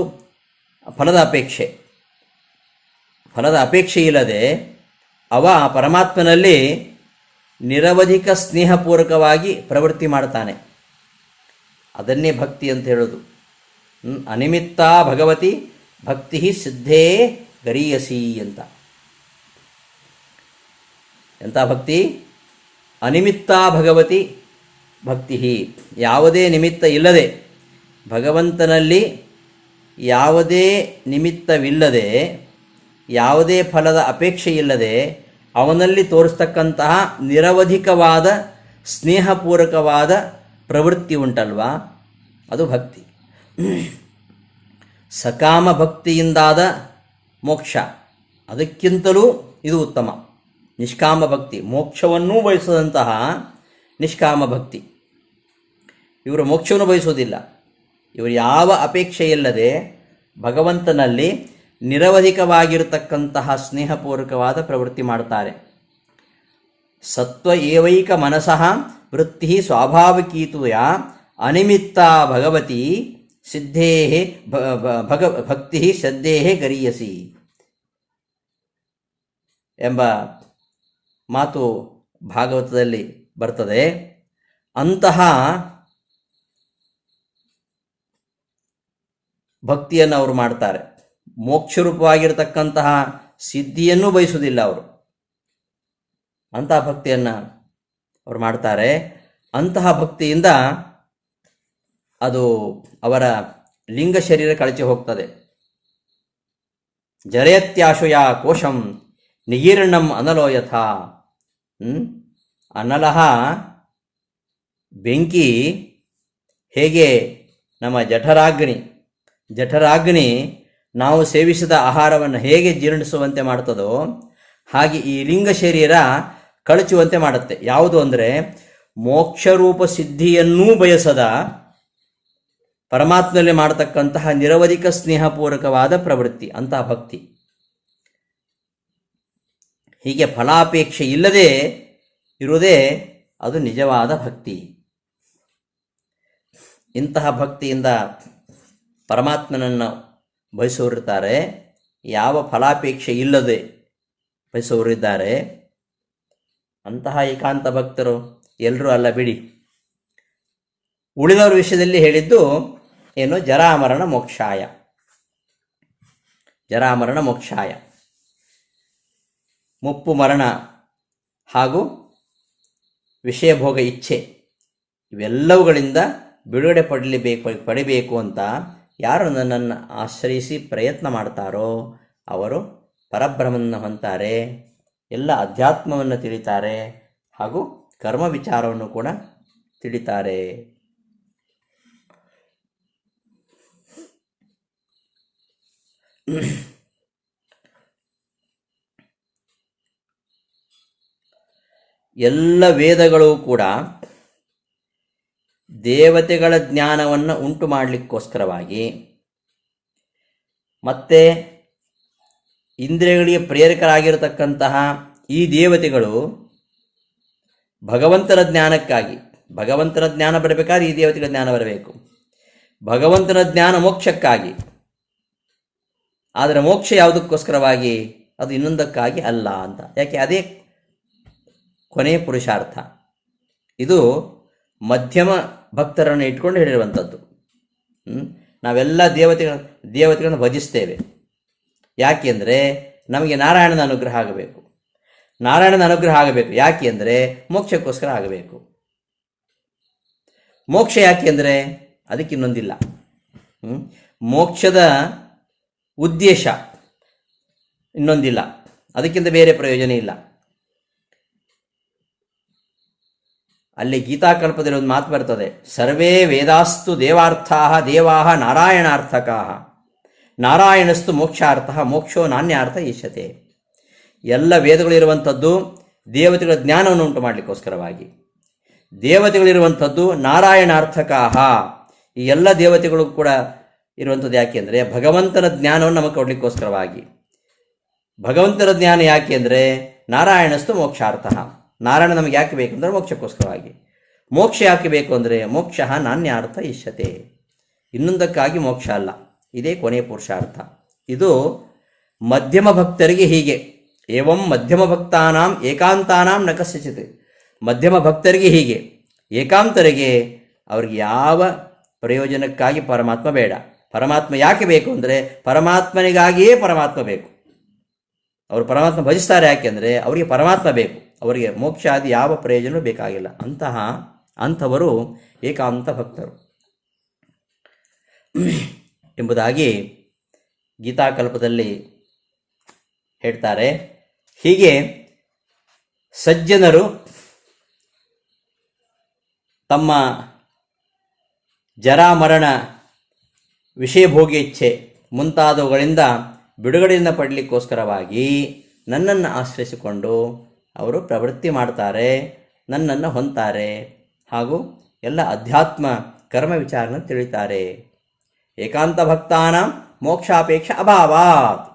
Speaker 2: ಫಲದ ಅಪೇಕ್ಷೆ ಇಲ್ಲದೆ ಅವ ಪರಮಾತ್ಮನಲ್ಲಿ ನಿರವಧಿಕ ಸ್ನೇಹಪೂರ್ವಕವಾಗಿ ಪ್ರವೃತ್ತಿ ಮಾಡ್ತಾನೆ. ಅದನ್ನೇ ಭಕ್ತಿ ಅಂತ ಹೇಳೋದು. ಅನಿಮಿತ್ತ ಭಗವತಿ ಭಕ್ತಿ ಸಿದ್ಧೇ ಗರೀಯಸಿ ಅಂತ. ಎಂಥ ಭಕ್ತಿ? ಅನಿಮಿತ್ತ ಭಗವತಿ ಭಕ್ತಿ, ಯಾವುದೇ ನಿಮಿತ್ತ ಇಲ್ಲದೆ ಭಗವಂತನಲ್ಲಿ ಯಾವುದೇ ನಿಮಿತ್ತವಿಲ್ಲದೆ ಯಾವುದೇ ಫಲದ ಅಪೇಕ್ಷೆ ಇಲ್ಲದೆ ಅವನಲ್ಲಿ ತೋರಿಸ್ತಕ್ಕಂತಹ ನಿರವಧಿಕವಾದ ಸ್ನೇಹಪೂರ್ವಕವಾದ ಪ್ರವೃತ್ತಿ ಉಂಟಲ್ವಾ, ಅದು ಭಕ್ತಿ. ಸಕಾಮ ಭಕ್ತಿಯಿಂದಾದ ಮೋಕ್ಷ, ಅದಕ್ಕಿಂತಲೂ ಇದು ಉತ್ತಮ. ನಿಷ್ಕಾಮ ಭಕ್ತಿ, ಮೋಕ್ಷವನ್ನೂ ಬಯಸದಂತಹ ನಿಷ್ಕಾಮ ಭಕ್ತಿ. ಇವರು ಮೋಕ್ಷವನ್ನು ಬಯಸುವುದಿಲ್ಲ. ಇವರು ಯಾವ ಅಪೇಕ್ಷೆ ಇಲ್ಲದೆ ಭಗವಂತನಲ್ಲಿ ನಿರವಧಿಕವಾಗಿರತಕ್ಕಂತಹ ಸ್ನೇಹಪೂರ್ವಕವಾದ ಪ್ರವೃತ್ತಿ ಮಾಡ್ತಾರೆ. ಸತ್ವ ಏವೈಕ ಮನಸಃ ವೃತ್ತಿ ಸ್ವಾಭಾವಿಕೀತುಯ ಅನಿಮಿತ್ತ ಭಗವತಿ ಸಿದ್ಧೇ ಭಕ್ತಿ ಶ್ರದ್ಧೇ ಗರೀಯಸಿ ಎಂಬ ಮಾತು ಭಾಗವತದಲ್ಲಿ ಬರ್ತದೆ. ಅಂತಹ ಭಕ್ತಿಯನ್ನು ಅವರು ಮಾಡ್ತಾರೆ. ಮೋಕ್ಷರೂಪವಾಗಿರತಕ್ಕಂತಹ ಸಿದ್ಧಿಯನ್ನು ಬಯಸುವುದಿಲ್ಲ ಅವರು. ಅಂತಹ ಭಕ್ತಿಯನ್ನು ಅವರು ಮಾಡ್ತಾರೆ. ಅಂತಹ ಭಕ್ತಿಯಿಂದ ಅದು ಅವರ ಲಿಂಗ ಶರೀರ ಕಳಚಿ ಹೋಗ್ತದೆ. ಜರಯತ್ಯಾಶುಯ ಕೋಶಂ ನಿಗೀರ್ಣಂ ಅನಲೋ ಯಥಾ. ಅನಲಹ ಬೆಂಕಿ ಹೇಗೆ ನಮ್ಮ ಜಠರಾಗ್ನಿ ನಾವು ಸೇವಿಸಿದ ಆಹಾರವನ್ನು ಹೇಗೆ ಜೀರ್ಣಿಸುವಂತೆ ಮಾಡ್ತದೋ ಹಾಗೆ ಈ ಲಿಂಗ ಶರೀರ ಕಳಚುವಂತೆ ಮಾಡುತ್ತೆ. ಯಾವುದು ಅಂದರೆ ಮೋಕ್ಷರೂಪ ಸಿದ್ಧಿಯನ್ನೂ ಬಯಸದ ಪರಮಾತ್ಮನಲ್ಲಿ ಮಾಡತಕ್ಕಂತಹ ನಿರವಧಿಕ ಸ್ನೇಹಪೂರ್ವಕವಾದ ಪ್ರವೃತ್ತಿ, ಅಂತಹ ಭಕ್ತಿ. ಹೀಗೆ ಫಲಾಪೇಕ್ಷೆ ಇಲ್ಲದೆ ಇರುವುದೇ ಅದು ನಿಜವಾದ ಭಕ್ತಿ. ಇಂತಹ ಭಕ್ತಿಯಿಂದ ಪರಮಾತ್ಮನನ್ನು ಬಯಸೋರಿದ್ದಾರೆ. ಯಾವ ಫಲಾಪೇಕ್ಷೆ ಇಲ್ಲದೆ ಬಯಸೋರಿದ್ದಾರೆ. ಅಂತಹ ಏಕಾಂತ ಭಕ್ತರು ಎಲ್ಲರೂ ಅಲ್ಲ ಬಿಡಿ. ಉಳಿದವರ ವಿಷಯದಲ್ಲಿ ಹೇಳಿದ್ದು ಏನು? ಜರಾಮರಣ ಮೋಕ್ಷಾಯ, ಮುಪ್ಪು ಮರಣ ಹಾಗೂ ವಿಷಯಭೋಗ ಇಚ್ಛೆ ಇವೆಲ್ಲವುಗಳಿಂದ ಬಿಡುಗಡೆ ಪಡಿಬೇಕು ಅಂತ ಯಾರು ನನ್ನನ್ನು ಆಶ್ರಯಿಸಿ ಪ್ರಯತ್ನ ಮಾಡ್ತಾರೋ ಅವರು ಪರಬ್ರಹ್ಮನ ಹೊಂತಾರೆ, ಎಲ್ಲ ಅಧ್ಯಾತ್ಮವನ್ನು ತಿಳಿತಾರೆ ಹಾಗೂ ಕರ್ಮ ವಿಚಾರವನ್ನು ಕೂಡ ತಿಳಿತಾರೆ. ಎಲ್ಲ ವೇದಗಳು ಕೂಡ ದೇವತೆಗಳ ಜ್ಞಾನವನ್ನು ಉಂಟು ಮಾಡಲಿಕ್ಕೋಸ್ಕರವಾಗಿ ಮತ್ತು ಇಂದ್ರಿಯಗಳಿಗೆ ಪ್ರೇರಕರಾಗಿರತಕ್ಕಂತಹ ಈ ದೇವತೆಗಳು ಭಗವಂತನ ಜ್ಞಾನಕ್ಕಾಗಿ, ಭಗವಂತನ ಜ್ಞಾನ ಬರಬೇಕಾದ್ರೆ ಈ ದೇವತೆಗಳ ಜ್ಞಾನ ಬರಬೇಕು. ಭಗವಂತನ ಜ್ಞಾನ ಮೋಕ್ಷಕ್ಕಾಗಿ, ಆದರೆ ಮೋಕ್ಷ ಯಾವುದಕ್ಕೋಸ್ಕರವಾಗಿ? ಅದು ಇನ್ನೊಂದಕ್ಕಾಗಿ ಅಲ್ಲ ಅಂತ. ಯಾಕೆ? ಅದೇ ಕೊನೆಯ ಪುರುಷಾರ್ಥ. ಇದು ಮಧ್ಯಮ ಭಕ್ತರನ್ನು ಇಟ್ಕೊಂಡು ಹೇಳಿರುವಂಥದ್ದು. ನಾವೆಲ್ಲ ದೇವತೆಗಳನ್ನು ಭಜಿಸ್ತೇವೆ. ಯಾಕೆಂದರೆ ನಮಗೆ ನಾರಾಯಣನ ಅನುಗ್ರಹ ಆಗಬೇಕು. ನಾರಾಯಣನ ಅನುಗ್ರಹ ಆಗಬೇಕು ಯಾಕೆ ಅಂದರೆ ಮೋಕ್ಷಕ್ಕೋಸ್ಕರ ಆಗಬೇಕು. ಮೋಕ್ಷ ಯಾಕೆ ಅಂದರೆ ಅದಕ್ಕೆ ಇನ್ನೊಂದಿಲ್ಲ. ಮೋಕ್ಷದ ಉದ್ದೇಶ ಇನ್ನೊಂದಿಲ್ಲ, ಅದಕ್ಕಿಂತ ಬೇರೆ ಪ್ರಯೋಜನ ಇಲ್ಲ. ಅಲ್ಲಿ ಗೀತಾಕಲ್ಪದಲ್ಲಿ ಒಂದು ಮಾತು ಬರ್ತದೆ, ಸರ್ವೇ ವೇದಾಸ್ತು ದೇವಾರ್ಥಾ ದೇವಾ ನಾರಾಯಣಾರ್ಥಕಾ ನಾರಾಯಣಸ್ತು ಮೋಕ್ಷಾರ್ಥ ಮೋಕ್ಷೋ ನಾನ್ಯಾರ್ಥ ಈಶತೆ. ಎಲ್ಲ ವೇದಗಳಿರುವಂಥದ್ದು ದೇವತೆಗಳ ಜ್ಞಾನವನ್ನು ಉಂಟು ಮಾಡಲಿಕ್ಕೋಸ್ಕರವಾಗಿ. ದೇವತೆಗಳಿರುವಂಥದ್ದು ನಾರಾಯಣಾರ್ಥಕಾಹ. ಈ ಎಲ್ಲ ದೇವತೆಗಳು ಕೂಡ ಇರುವಂಥದ್ದು ಯಾಕೆ ಅಂದರೆ ಭಗವಂತನ ಜ್ಞಾನವನ್ನು ನಮಗೆ ಕೊಡಲಿಕ್ಕೋಸ್ಕರವಾಗಿ. ಭಗವಂತನ ಜ್ಞಾನ ಯಾಕೆ ಅಂದರೆ ನಾರಾಯಣಸ್ತು ಮೋಕ್ಷಾರ್ಥ. ನಾರಾಯಣ ನಮಗೆ ಯಾಕೆ ಬೇಕು ಅಂದರೆ ಮೋಕ್ಷಕ್ಕೋಸ್ಕರವಾಗಿ. ಮೋಕ್ಷ ಯಾಕೆ ಬೇಕು ಅಂದರೆ ಮೋಕ್ಷ ನಾನ್ಯಾರ್ಥ ಇಷ್ಯತೆ, ಇನ್ನೊಂದಕ್ಕಾಗಿ ಮೋಕ್ಷ ಅಲ್ಲ. ಇದೇ ಕೊನೆಯ ಪುರುಷಾರ್ಥ. ಇದು ಮಧ್ಯಮ ಭಕ್ತರಿಗೆ ಹೀಗೆ. ಏವಂ ಮಧ್ಯಮ ಭಕ್ತಾನಾಂ ಏಕಾಂತಾನಾಂ ನ ಕಸ್ಯಚಿತ್. ಮಧ್ಯಮ ಭಕ್ತರಿಗೆ ಹೀಗೆ. ಏಕಾಂತರಿಗೆ ಅವ್ರಿಗೆ ಯಾವ ಪ್ರಯೋಜನಕ್ಕಾಗಿ ಪರಮಾತ್ಮ ಬೇಡ. ಪರಮಾತ್ಮ ಯಾಕೆ ಬೇಕು ಅಂದರೆ ಪರಮಾತ್ಮನಿಗಾಗಿಯೇ ಪರಮಾತ್ಮ ಬೇಕು. ಅವರು ಪರಮಾತ್ಮ ಭಜಿಸ್ತಾರೆ ಯಾಕೆಂದರೆ ಅವರಿಗೆ ಪರಮಾತ್ಮ ಬೇಕು. ಅವರಿಗೆ ಮೋಕ್ಷಾದಿ ಯಾವ ಪ್ರಯೋಜನವೂ ಬೇಕಾಗಿಲ್ಲ. ಅಂಥವರು ಏಕಾಂತ ಭಕ್ತರು ಎಂಬುದಾಗಿ ಗೀತಾಕಲ್ಪದಲ್ಲಿ ಹೇಳ್ತಾರೆ. ಹೀಗೆ ಸಜ್ಜನರು ತಮ್ಮ ಜರಾಮರಣ, ವಿಷಯಭೋಗೇಚ್ಛೆ ಮುಂತಾದವುಗಳಿಂದ ಬಿಡುಗಡೆಯನ್ನು ಪಡಲಿಕ್ಕೋಸ್ಕರವಾಗಿ ನನ್ನನ್ನು ಆಶ್ರಯಿಸಿಕೊಂಡು ಅವರು ಪ್ರವೃತ್ತಿ ಮಾಡ್ತಾರೆ, ನನ್ನನ್ನು ಹೊಂತಾರೆ, ಹಾಗೂ ಎಲ್ಲ ಅಧ್ಯಾತ್ಮ ಕರ್ಮ ವಿಚಾರನ ತಿಳಿತಾರೆ. ಏಕಾಂತ ಭಕ್ತಾನ ಮೋಕ್ಷಾಪೇಕ್ಷ ಅಭಾವಾತ್.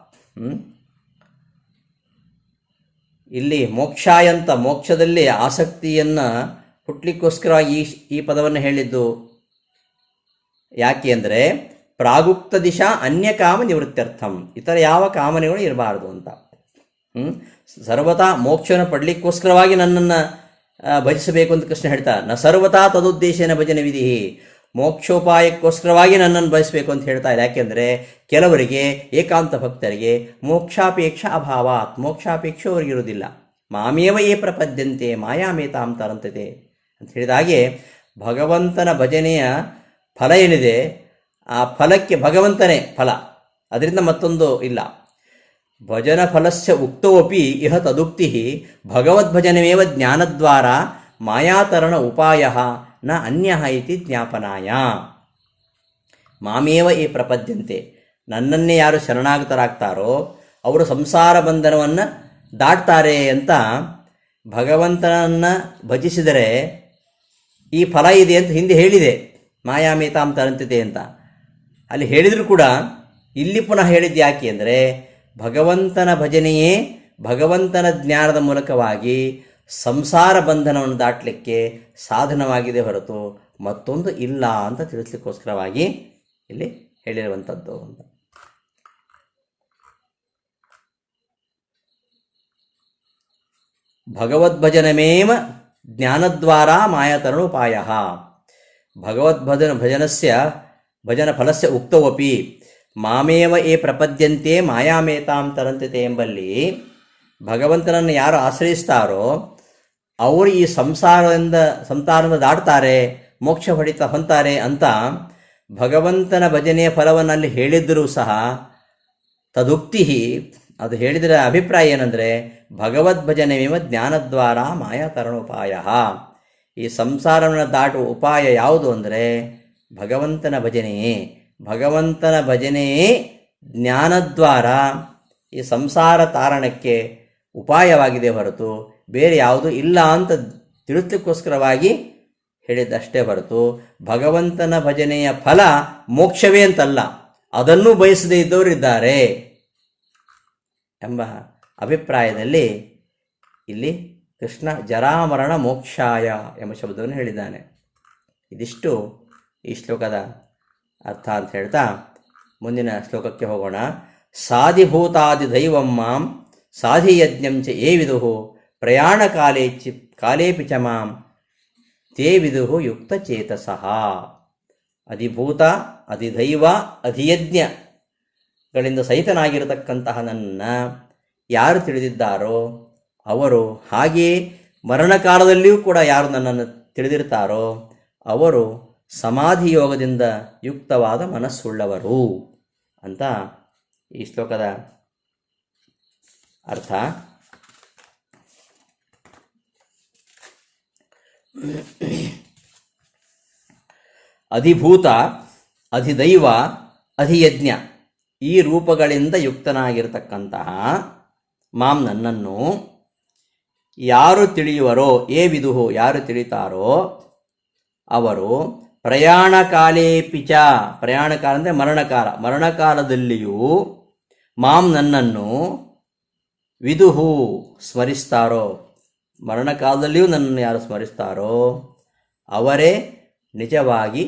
Speaker 2: ಇಲ್ಲಿ ಮೋಕ್ಷಾಯಂತ, ಮೋಕ್ಷದಲ್ಲಿ ಆಸಕ್ತಿಯನ್ನು ಹುಟ್ಟಲಿಕ್ಕೋಸ್ಕರವಾಗಿ ಈ ಪದವನ್ನು ಹೇಳಿದ್ದು ಯಾಕೆ ಅಂದರೆ ಪ್ರಾಗುಕ್ತ ದಿಶಾ ಅನ್ಯಕಾಮ ನಿವೃತ್ತ್ಯರ್ಥಂ. ಇತರ ಯಾವ ಕಾಮನೆಗಳು ಇರಬಾರ್ದು ಅಂತ. ಸರ್ವತಾ ಮೋಕ್ಷವನ್ನು ಪಡಲಿಕ್ಕೋಸ್ಕರವಾಗಿ ನನ್ನನ್ನು ಭಜಿಸಬೇಕು ಅಂತ ಕೃಷ್ಣ ಹೇಳ್ತಾರೆ. ನ ಸರ್ವತಾ ತದುದ್ದೇಶೇನ ಭಜನೆ ವಿಧಿ. ಮೋಕ್ಷೋಪಾಯಕ್ಕೋಸ್ಕರವಾಗಿ ನನ್ನನ್ನು ಭಜಿಸಬೇಕು ಅಂತ ಹೇಳ್ತಾ ಇಲ್ಲ. ಯಾಕೆಂದರೆ ಕೆಲವರಿಗೆ, ಏಕಾಂತ ಭಕ್ತರಿಗೆ ಮೋಕ್ಷಾಪೇಕ್ಷ ಅಭಾವಾತ್, ಮೋಕ್ಷಾಪೇಕ್ಷೆ ಅವರಿಗಿರುವುದಿಲ್ಲ. ಮಾಮೇವ ಏ ಪ್ರಪದ್ಯಂತೆ ಮಾಯಾಮೇತಾಂ ತರಂತತೆ ಅಂತ ಹೇಳಿದ ಹಾಗೆ ಭಗವಂತನ ಭಜನೆಯ ಫಲ ಏನಿದೆ ಆ ಫಲಕ್ಕೆ ಭಗವಂತನೇ ಫಲ, ಅದರಿಂದ ಮತ್ತೊಂದು ಇಲ್ಲ. ಭಜನ ಫಲಸ್ಯ ಉಕ್ತೋಪಿ ಇಹ ತದುಕ್ತಿ ಭಗವದ್ಭಜನಮೇವ ಜ್ಞಾನದ್ವಾರ ಮಾಯಾತರಣ ಉಪಾಯ ನ ಅನ್ಯ ಇತಿ ಜ್ಞಾಪನಾಯ. ಮಾಮೇವ ಈ ಪ್ರಪದ್ಯಂತೆ, ನನ್ನನ್ನೇ ಯಾರು ಶರಣಾಗತರಾಗ್ತಾರೋ ಅವರು ಸಂಸಾರ ಬಂಧನವನ್ನು ದಾಟ್ತಾರೆ ಅಂತ ಭಗವಂತನನ್ನು ಭಜಿಸಿದರೆ ಈ ಫಲ ಇದೆ ಅಂತ ಹಿಂದೆ ಹೇಳಿದೆ. ಮಾಯಾಮೇತಾಂ ತರಂತಿದೆ ಅಂತ ಅಲ್ಲಿ ಹೇಳಿದರೂ ಕೂಡ ಇಲ್ಲಿ ಪುನಃ ಹೇಳಿದ್ದು ಯಾಕೆ ಅಂದರೆ ಭಗವಂತನ ಭಜನೆಯೇ ಭಗವಂತನ ಜ್ಞಾನದ ಮೂಲಕವಾಗಿ ಸಂಸಾರ ಬಂಧನವನ್ನು ದಾಟಲಿಕ್ಕೆ ಸಾಧನವಾಗಿದೆ ಹೊರತು ಮತ್ತೊಂದು ಇಲ್ಲ ಅಂತ ತಿಳಿಸ್ಲಿಕ್ಕೋಸ್ಕರವಾಗಿ ಇಲ್ಲಿ ಹೇಳಿರುವಂಥದ್ದು ಅಂತ. ಭಗವದ್ಭಜನಮೇವ ಜ್ಞಾನದ್ವಾರ ಮಾಯಾತರಣೋಪಾಯ. ಭಜನ ಫಲಸ್ಯ ಉಕ್ತವಪಿ ಮಾಮೇವ ಏ ಪ್ರಪದ್ಯಂತೆ ಮಾಯಾಮೇತಾಂ ತರಂತಿತೆ ಎಂಬಲ್ಲಿ ಭಗವಂತನನ್ನು ಯಾರು ಆಶ್ರಯಿಸ್ತಾರೋ ಅವರು ಈ ಸಂಸಾರದಿಂದ ದಾಟ್ತಾರೆ, ಮೋಕ್ಷ ಹೊಂತಾರೆ ಅಂತ ಭಗವಂತನ ಭಜನೆಯ ಫಲವನ್ನು ಅಲ್ಲಿ ಹೇಳಿದ್ದರೂ ಸಹ ತದುಕ್ತಿ, ಅದು ಹೇಳಿದರ ಅಭಿಪ್ರಾಯ ಏನಂದರೆ ಭಗವದ್ಭಜನೆಯೇವ ಜ್ಞಾನದ್ವಾರ ಮಾಯಾತರಣೋಪಾಯ. ಈ ಸಂಸಾರವನ್ನು ದಾಟುವ ಉಪಾಯ ಯಾವುದು ಅಂದರೆ ಭಗವಂತನ ಭಜನೆಯೇ. ಭಗವಂತನ ಭಜನೆಯೇ ಜ್ಞಾನದ್ವಾರ ಈ ಸಂಸಾರ ತಾರಣಕ್ಕೆ ಉಪಾಯವಾಗಿದೆ ಹೊರತು ಬೇರೆ ಯಾವುದೂ ಇಲ್ಲ ಅಂತ ತಿಳಿಸ್ಲಿಕ್ಕೋಸ್ಕರವಾಗಿ ಹೇಳಿದ್ದಷ್ಟೇ ಹೊರತು ಭಗವಂತನ ಭಜನೆಯ ಫಲ ಮೋಕ್ಷವೇ ಅಂತಲ್ಲ, ಅದನ್ನೂ ಬಯಸದೇ ಇದ್ದವರು ಇದ್ದಾರೆ ಎಂಬ ಅಭಿಪ್ರಾಯದಲ್ಲಿ ಇಲ್ಲಿ ಕೃಷ್ಣ ಜರಾಮರಣ ಮೋಕ್ಷಾಯ ಎಂಬ ಶಬ್ದವನ್ನು ಹೇಳಿದ್ದಾನೆ. ಇದಿಷ್ಟು ಈ ಶ್ಲೋಕದ ಅರ್ಥ ಅಂತ ಹೇಳ್ತಾ ಮುಂದಿನ ಶ್ಲೋಕಕ್ಕೆ ಹೋಗೋಣ. ಸಾಧಿಭೂತಾದಿ ದೈವಂ ಮಾಂ ಸಾಧಿಯಜ್ಞಂ ಚ ಯೇ ವಿದುಃ ಪ್ರಯಾಣ ಕಾಲೇಪಿ ಚ ಮಾಂ ತೇ ವಿದುಃ ಯುಕ್ತಚೇತಸಃ. ಅಧಿಭೂತ, ಅಧಿದೈವ, ಅಧಿಯಜ್ಞಗಳಿಂದ ಸಹಿತನಾಗಿರತಕ್ಕಂತಹ ನನ್ನನ್ನು ಯಾರು ತಿಳಿದಿದ್ದಾರೋ ಅವರು, ಹಾಗೆಯೇ ಮರಣಕಾಲದಲ್ಲಿಯೂ ಕೂಡ ಯಾರು ನನ್ನನ್ನು ತಿಳಿದಿರ್ತಾರೋ ಅವರು ಸಮಾಧಿ ಯೋಗದಿಂದ ಯುಕ್ತವಾದ ಮನಸ್ಸುಳ್ಳವರು ಅಂತ ಈ ಶ್ಲೋಕದ ಅರ್ಥ. ಅಧಿಭೂತ, ಅಧಿದೈವ, ಅಧಿಯಜ್ಞ ಈ ರೂಪಗಳಿಂದ ಯುಕ್ತನಾಗಿರ್ತಕ್ಕಂತಹ ಮಾಂ ನನ್ನನ್ನು ಯಾರು ತಿಳಿಯುವರೋ, ಏ ವಿದುಹು ಯಾರು ತಿಳಿತಾರೋ ಅವರು ಪ್ರಯಾಣ ಕಾಲೇಪಿಚ, ಪ್ರಯಾಣ ಕಾಲ ಅಂದರೆ ಮರಣಕಾಲ, ಮರಣಕಾಲದಲ್ಲಿಯೂ ಮಾಂ ನನ್ನನ್ನು ವಿದುಹು ಸ್ಮರಿಸ್ತಾರೋ, ಮರಣಕಾಲದಲ್ಲಿಯೂ ನನ್ನನ್ನು ಯಾರು ಸ್ಮರಿಸ್ತಾರೋ ಅವರೇ ನಿಜವಾಗಿ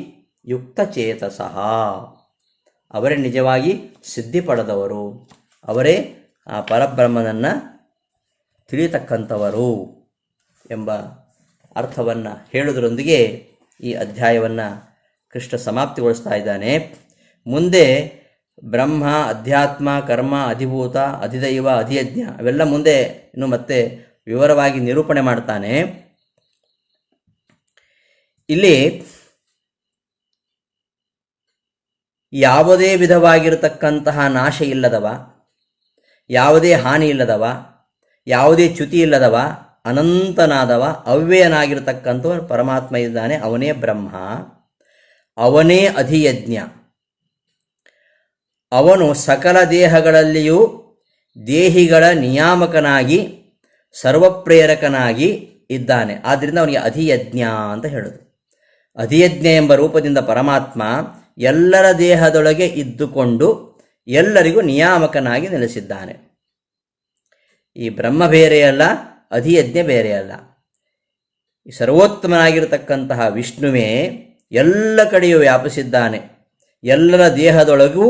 Speaker 2: ಯುಕ್ತಚೇತಸಃ, ಅವರೇ ನಿಜವಾಗಿ ಸಿದ್ಧಿ ಪಡೆದವರು, ಅವರೇ ಆ ಪರಬ್ರಹ್ಮನನ್ನು ತಿಳಿಯತಕ್ಕಂಥವರು ಎಂಬ ಅರ್ಥವನ್ನು ಹೇಳುವುದರೊಂದಿಗೆ ಈ ಅಧ್ಯಾಯವನ್ನು ಕೃಷ್ಣ ಸಮಾಪ್ತಿಗೊಳಿಸ್ತಾ ಇದ್ದಾನೆ. ಮುಂದೆ ಬ್ರಹ್ಮ, ಅಧ್ಯಾತ್ಮ, ಕರ್ಮ, ಅಧಿಭೂತ, ಅಧಿದೈವ, ಅಧಿಯಜ್ಞ ಅವೆಲ್ಲ ಮುಂದೆ ಇನ್ನು ಮತ್ತೆ ವಿವರವಾಗಿ ನಿರೂಪಣೆ ಮಾಡ್ತಾನೆ. ಇಲ್ಲಿ ಯಾವುದೇ ವಿಧವಾಗಿರತಕ್ಕಂತಹ ನಾಶ ಇಲ್ಲದವ, ಯಾವುದೇ ಹಾನಿ ಇಲ್ಲದವ, ಯಾವುದೇ ಚ್ಯುತಿ ಇಲ್ಲದವ, ಅನಂತನಾದವ, ಅವ್ಯಯನಾಗಿರ್ತಕ್ಕಂಥವ ಪರಮಾತ್ಮ ಇದ್ದಾನೆ. ಅವನೇ ಬ್ರಹ್ಮ, ಅವನೇ ಅಧಿಯಜ್ಞ. ಅವನು ಸಕಲ ದೇಹಗಳಲ್ಲಿಯೂ ದೇಹಿಗಳ ನಿಯಾಮಕನಾಗಿ ಸರ್ವಪ್ರೇರಕನಾಗಿ ಇದ್ದಾನೆ. ಆದ್ದರಿಂದ ಅವನಿಗೆ ಅಧಿಯಜ್ಞ ಅಂತ ಹೇಳೋದು. ಅಧಿಯಜ್ಞ ಎಂಬ ರೂಪದಿಂದ ಪರಮಾತ್ಮ ಎಲ್ಲರ ದೇಹದೊಳಗೆ ಇದ್ದುಕೊಂಡು ಎಲ್ಲರಿಗೂ ನಿಯಾಮಕನಾಗಿ ನೆಲೆಸಿದ್ದಾನೆ. ಈ ಬ್ರಹ್ಮ ಬೇರೆಯಲ್ಲ, ಅಧಿಯಜ್ಞ ಬೇರೆಯಲ್ಲ. ಈ ಸರ್ವೋತ್ತಮನಾಗಿರತಕ್ಕಂತಹ ವಿಷ್ಣುವೇ ಎಲ್ಲ ಕಡೆಯೂ ವ್ಯಾಪಿಸಿದ್ದಾನೆ. ಎಲ್ಲರ ದೇಹದೊಳಗೂ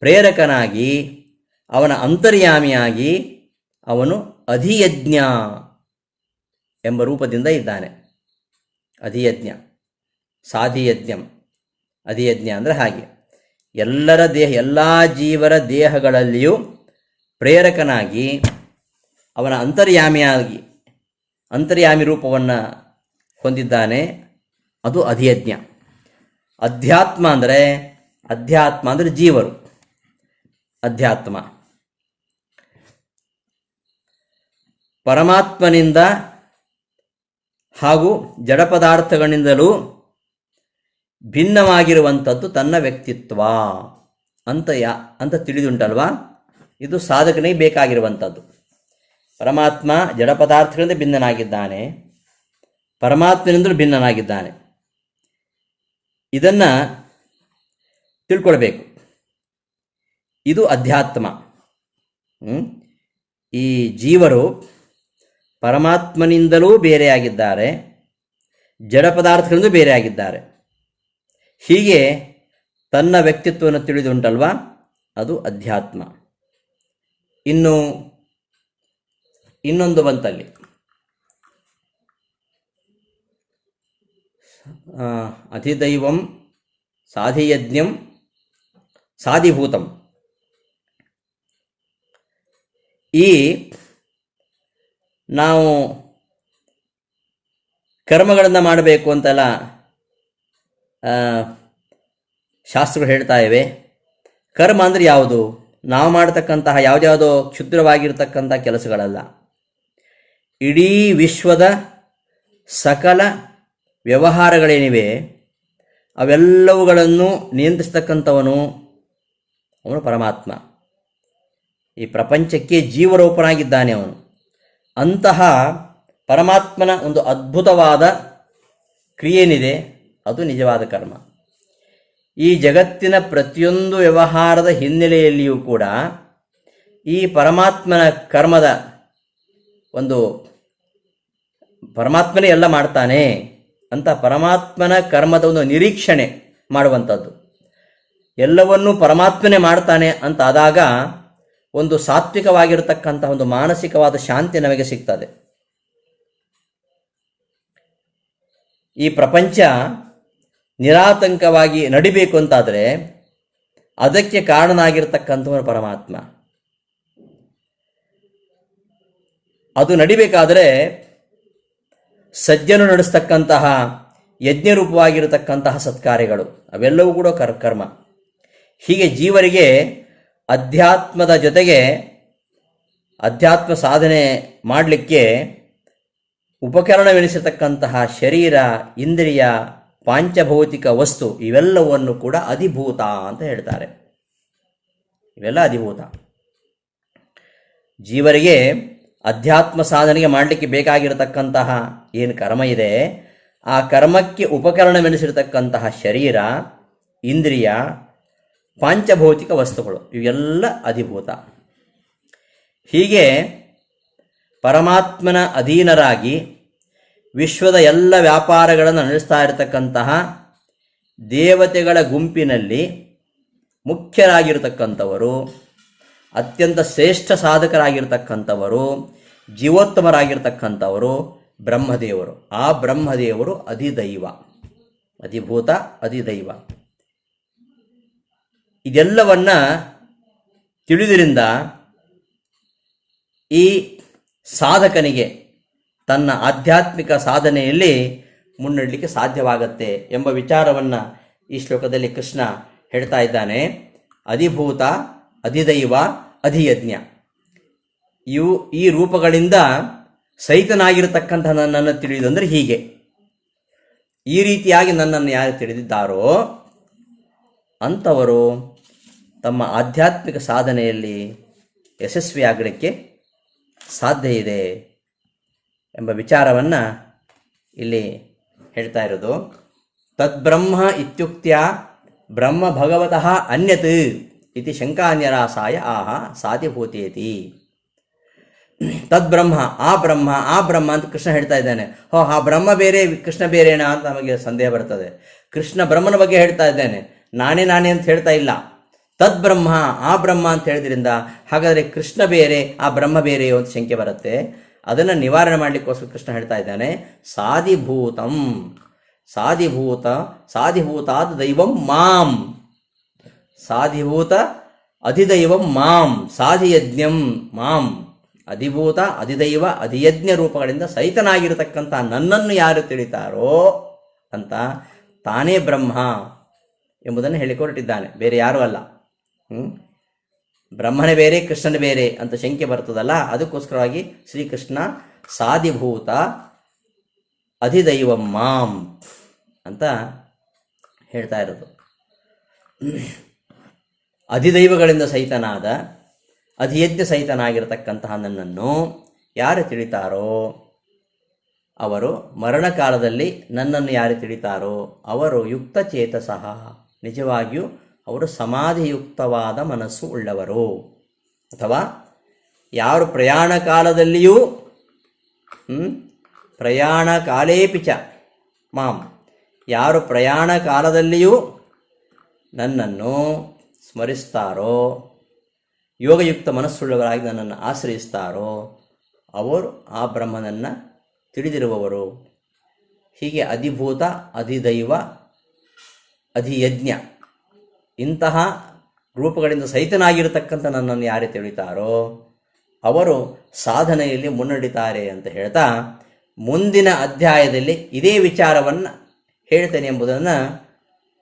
Speaker 2: ಪ್ರೇರಕನಾಗಿ, ಅವನ ಅಂತರ್ಯಾಮಿಯಾಗಿ ಅವನು ಅಧಿಯಜ್ಞ ಎಂಬ ರೂಪದಿಂದ ಇದ್ದಾನೆ. ಅಧಿಯಜ್ಞ, ಸಾಧಿಯಜ್ಞಂ, ಅಧಿಯಜ್ಞ ಅಂದರೆ ಹಾಗೆ ಎಲ್ಲರ ದೇಹ, ಎಲ್ಲ ಜೀವರ ದೇಹಗಳಲ್ಲಿಯೂ ಪ್ರೇರಕನಾಗಿ ಅವನ ಅಂತರ್ಯಾಮಿ ರೂಪವನ್ನು ಹೊಂದಿದ್ದಾನೆ. ಅದು ಅಧಿಯಜ್ಞ. ಅಧ್ಯಾತ್ಮ ಅಂದರೆ ಜೀವರು. ಅಧ್ಯಾತ್ಮ ಪರಮಾತ್ಮನಿಂದ ಹಾಗೂ ಜಡ ಪದಾರ್ಥಗಳಿಂದಲೂ ಭಿನ್ನವಾಗಿರುವಂಥದ್ದು ತನ್ನ ವ್ಯಕ್ತಿತ್ವ ಅಂತ ತಿಳಿದುಂಟಲ್ವಾ. ಇದು ಸಾಧಕನಿಗೆ ಬೇಕಾಗಿರುವಂಥದ್ದು. ಪರಮಾತ್ಮ ಜಡ ಪದಾರ್ಥಗಳಿಂದ ಭಿನ್ನನಾಗಿದ್ದಾನೆ, ಪರಮಾತ್ಮನಿಂದಲೂ ಭಿನ್ನನಾಗಿದ್ದಾನೆ. ಇದನ್ನು ತಿಳ್ಕೊಳ್ಬೇಕು. ಇದು ಅಧ್ಯಾತ್ಮ. ಈ ಜೀವರು ಪರಮಾತ್ಮನಿಂದಲೂ ಬೇರೆಯಾಗಿದ್ದಾರೆ, ಜಡ ಪದಾರ್ಥಗಳಿಂದ ಬೇರೆಯಾಗಿದ್ದಾರೆ. ಹೀಗೆ ತನ್ನ ವ್ಯಕ್ತಿತ್ವವನ್ನು ತಿಳಿದುಂಟಲ್ವಾ, ಅದು ಅಧ್ಯಾತ್ಮ. ಇನ್ನೊಂದು ಬಂತಲ್ಲಿ, ಅಧಿದೈವಂ ಸಾಧಿಯಜ್ಞಂ ಸಾಧಿಭೂತಂ. ಈ ನಾವು ಕರ್ಮಗಳನ್ನು ಮಾಡಬೇಕು ಅಂತೆಲ್ಲ ಶಾಸ್ತ್ರಗಳು ಹೇಳ್ತಾ ಇವೆ. ಕರ್ಮ ಅಂದರೆ ಯಾವುದು? ನಾವು ಮಾಡತಕ್ಕಂತಹ ಯಾವುದ್ಯಾವುದೋ ಕ್ಷುದ್ರವಾಗಿರ್ತಕ್ಕಂಥ ಕೆಲಸಗಳಲ್ಲ. ಇಡೀ ವಿಶ್ವದ ಸಕಲ ವ್ಯವಹಾರಗಳೇನಿವೆ ಅವೆಲ್ಲವುಗಳನ್ನು ನಿಯಂತ್ರಿಸ್ತಕ್ಕಂಥವನು ಅವನು ಪರಮಾತ್ಮ. ಈ ಪ್ರಪಂಚಕ್ಕೆ ಜೀವರೂಪನಾಗಿದ್ದಾನೆ ಅವನು. ಅಂತಹ ಪರಮಾತ್ಮನ ಒಂದು ಅದ್ಭುತವಾದ ಕ್ರಿಯೇನಿದೆ ಅದು ನಿಜವಾದ ಕರ್ಮ. ಈ ಜಗತ್ತಿನ ಪ್ರತಿಯೊಂದು ವ್ಯವಹಾರದ ಹಿನ್ನೆಲೆಯಲ್ಲಿಯೂ ಕೂಡ ಈ ಪರಮಾತ್ಮನ ಕರ್ಮದ ಒಂದು, ಪರಮಾತ್ಮನೇ ಎಲ್ಲ ಮಾಡ್ತಾನೆ ಅಂತ ಪರಮಾತ್ಮನ ಕರ್ಮದ ಒಂದು ನಿರೀಕ್ಷಣೆ ಮಾಡುವಂಥದ್ದು. ಎಲ್ಲವನ್ನೂ ಪರಮಾತ್ಮನೇ ಮಾಡ್ತಾನೆ ಅಂತ ಆದಾಗ ಒಂದು ಸಾತ್ವಿಕವಾಗಿರತಕ್ಕಂಥ ಒಂದು ಮಾನಸಿಕವಾದ ಶಾಂತಿ ನಮಗೆ ಸಿಗ್ತದೆ. ಈ ಪ್ರಪಂಚ ನಿರಾತಂಕವಾಗಿ ನಡಿಬೇಕು ಅಂತಾದರೆ ಅದಕ್ಕೆ ಕಾರಣನಾಗಿರ್ತಕ್ಕಂಥವನು ಪರಮಾತ್ಮ. ಅದು ನಡಿಬೇಕಾದರೆ ಸಜ್ಜನು ನಡೆಸ್ತಕ್ಕಂತಹ ಯಜ್ಞರೂಪವಾಗಿರತಕ್ಕಂತಹ ಸತ್ಕಾರ್ಯಗಳು ಅವೆಲ್ಲವೂ ಕೂಡ ಕರ್ಮ. ಹೀಗೆ ಜೀವರಿಗೆ ಅಧ್ಯಾತ್ಮದ ಜೊತೆಗೆ ಅಧ್ಯಾತ್ಮ ಸಾಧನೆ ಮಾಡಲಿಕ್ಕೆ ಉಪಕರಣವೆನಿಸತಕ್ಕಂತಹ ಶರೀರ, ಇಂದ್ರಿಯ, ಪಾಂಚಭೌತಿಕ ವಸ್ತು ಇವೆಲ್ಲವನ್ನು ಕೂಡ ಅಧಿಭೂತ ಅಂತ ಹೇಳ್ತಾರೆ. ಇವೆಲ್ಲ ಅಧಿಭೂತ. ಜೀವರಿಗೆ ಅಧ್ಯಾತ್ಮ ಸಾಧನೆಗೆ ಮಾಡಲಿಕ್ಕೆ ಬೇಕಾಗಿರತಕ್ಕಂತಹ ಏನು ಕರ್ಮ ಇದೆ, ಆ ಕರ್ಮಕ್ಕೆ ಉಪಕರಣವೆನಿಸಿರತಕ್ಕಂತಹ ಶರೀರ, ಇಂದ್ರಿಯ, ಪಾಂಚಭೌತಿಕ ವಸ್ತುಗಳು ಇವೆಲ್ಲ ಅಧಿಭೂತ. ಹೀಗೆ ಪರಮಾತ್ಮನ ಅಧೀನರಾಗಿ ವಿಶ್ವದ ಎಲ್ಲ ವ್ಯಾಪಾರಗಳನ್ನು ನಡೆಸ್ತಾ ಇರತಕ್ಕಂತಹ ದೇವತೆಗಳ ಗುಂಪಿನಲ್ಲಿ ಮುಖ್ಯರಾಗಿರ್ತಕ್ಕಂಥವರು, ಅತ್ಯಂತ ಶ್ರೇಷ್ಠ ಸಾಧಕರಾಗಿರ್ತಕ್ಕಂಥವರು, ಜೀವೋತ್ತಮರಾಗಿರ್ತಕ್ಕಂಥವರು ಬ್ರಹ್ಮದೇವರು. ಆ ಬ್ರಹ್ಮದೇವರು ಅಧಿದೈವ, ಅಧಿಭೂತ, ಅಧಿದೈವ. ಇದೆಲ್ಲವನ್ನ ತಿಳಿದ್ರಿಂದ ಈ ಸಾಧಕನಿಗೆ ತನ್ನ ಆಧ್ಯಾತ್ಮಿಕ ಸಾಧನೆಯಲ್ಲಿ ಮುನ್ನಡೆಯಲಿಕ್ಕೆ ಸಾಧ್ಯವಾಗತ್ತೆ ಎಂಬ ವಿಚಾರವನ್ನು ಈ ಶ್ಲೋಕದಲ್ಲಿ ಕೃಷ್ಣ ಹೇಳ್ತಾ ಇದ್ದಾನೆ. ಅಧಿಭೂತ, ಅಧಿದೈವ, ಅಧಿಯಜ್ಞ ಈ ರೂಪಗಳಿಂದ ಸಹಿತನಾಗಿರತಕ್ಕಂಥ ನನ್ನನ್ನು ತಿಳಿಯುವುದಂದರೆ ಹೀಗೆ. ಈ ರೀತಿಯಾಗಿ ನನ್ನನ್ನು ಯಾರು ತಿಳಿದಿದ್ದಾರೋ ಅಂಥವರು ತಮ್ಮ ಆಧ್ಯಾತ್ಮಿಕ ಸಾಧನೆಯಲ್ಲಿ ಯಶಸ್ವಿಯಾಗಲಿಕ್ಕೆ ಸಾಧ್ಯ ಇದೆ ಎಂಬ ವಿಚಾರವನ್ನು ಇಲ್ಲಿ ಹೇಳ್ತಾ ಇರೋದು. ತದ್ಬ್ರಹ್ಮ ಇತ್ಯುಕ್ತ್ಯ ಬ್ರಹ್ಮ ಭಗವತಃ ಅನ್ಯತ್ ಇತಿ ಶಂಕಾನ್ಯರಾಸಾಯ ಆಹ ಸಾಧಿಭೂತೇತಿ. ತದ್ಬ್ರಹ್ಮ, ಆ ಬ್ರಹ್ಮ, ಆ ಬ್ರಹ್ಮ ಅಂತ ಕೃಷ್ಣ ಹೇಳ್ತಾ ಇದ್ದಾನೆ. ಆ ಬ್ರಹ್ಮ ಬೇರೆ, ಕೃಷ್ಣ ಬೇರೆನಾ ಅಂತ ನಮಗೆ ಸಂದೇಹ ಬರ್ತದೆ. ಕೃಷ್ಣ ಬ್ರಹ್ಮನ ಬಗ್ಗೆ ಹೇಳ್ತಾ ಇದ್ದಾನೆ, ನಾನೇ ಅಂತ ಹೇಳ್ತಾ ಇಲ್ಲ. ತದ್ಬ್ರಹ್ಮ, ಆ ಬ್ರಹ್ಮ ಅಂತ ಹೇಳಿದ್ರಿಂದ ಹಾಗಾದರೆ ಕೃಷ್ಣ ಬೇರೆ, ಆ ಬ್ರಹ್ಮ ಬೇರೆಯೋ ಅಂತ ಶಂಕೆ ಬರುತ್ತೆ. ಅದನ್ನು ನಿವಾರಣೆ ಮಾಡಲಿಕ್ಕೋಸ್ಕರ ಕೃಷ್ಣ ಹೇಳ್ತಾ ಇದ್ದಾನೆ, ಸಾಧಿಭೂತಂ, ಸಾಧಿಭೂತಾದ್ ದೈವಂ ಮಾಂ, ಸಾಧಿಭೂತ ಅಧಿದೈವಂ ಮಾಂ, ಸಾಧಿಯಜ್ಞಂ ಮಾಂ. ಅಧಿಭೂತ, ಅಧಿದೈವ, ಅಧಿಯಜ್ಞ ರೂಪಗಳಿಂದ ಸಹಿತನಾಗಿರತಕ್ಕಂಥ ನನ್ನನ್ನು ಯಾರು ತಿಳಿತಾರೋ ಅಂತ ತಾನೇ ಬ್ರಹ್ಮ ಎಂಬುದನ್ನು ಹೇಳಿಕೊಟ್ಟಿದ್ದಾನೆ, ಬೇರೆ ಯಾರೂ ಅಲ್ಲ. ಬ್ರಹ್ಮನೇ ಬೇರೆ, ಕೃಷ್ಣನೇ ಬೇರೆ ಅಂತ ಶಂಕೆ ಬರ್ತದಲ್ಲ, ಅದಕ್ಕೋಸ್ಕರವಾಗಿ ಶ್ರೀಕೃಷ್ಣ ಸಾಧಿಭೂತ ಅಧಿದೈವಂ ಮಾಂ ಅಂತ ಹೇಳ್ತಾ ಇರೋದು. ಅಧಿದೈವಗಳಿಂದ ಸಹಿತನಾದ, ಅಧಿಯಜ್ಞ ಸಹಿತನಾಗಿರತಕ್ಕಂತಹ ನನ್ನನ್ನು ಯಾರು ತಿಳಿತಾರೋ ಅವರು ಮರಣಕಾಲದಲ್ಲಿ ನನ್ನನ್ನು ಯಾರು ತಿಳಿತಾರೋ ಅವರು ಯುಕ್ತ ಚೇತಸಃ, ನಿಜವಾಗಿಯೂ ಅವರು ಸಮಾಧಿಯುಕ್ತವಾದ ಮನಸ್ಸು ಉಳ್ಳವರು. ಅಥವಾ ಯಾರು ಪ್ರಯಾಣ ಕಾಲದಲ್ಲಿಯೂ ಪ್ರಯಾಣ ಕಾಲೇಪಿಚ ಮಾಂ, ಯಾರು ಪ್ರಯಾಣ ಕಾಲದಲ್ಲಿಯೂ ನನ್ನನ್ನು ಸ್ಮರಿಸ್ತಾರೋ, ಯೋಗಯುಕ್ತ ಮನಸ್ಸುಳ್ಳವರಾಗಿ ನನ್ನನ್ನು ಆಶ್ರಯಿಸ್ತಾರೋ ಅವರು ಆ ಬ್ರಹ್ಮನನ್ನು ತಿಳಿದಿರುವವರು. ಹೀಗೆ ಅಧಿಭೂತ, ಅಧಿದೈವ, ಅಧಿಯಜ್ಞ ಇಂತಹ ರೂಪಗಳಿಂದ ಸಹಿತನಾಗಿರತಕ್ಕಂಥ ನನ್ನನ್ನು ಯಾರೇ ತಿಳಿತಾರೋ ಅವರು ಸಾಧನೆಯಲ್ಲಿ ಮುನ್ನಡಿತಾರೆ ಅಂತ ಹೇಳ್ತಾ ಮುಂದಿನ ಅಧ್ಯಾಯದಲ್ಲಿ ಇದೇ ವಿಚಾರವನ್ನು ಹೇಳ್ತೇನೆ ಎಂಬುದನ್ನು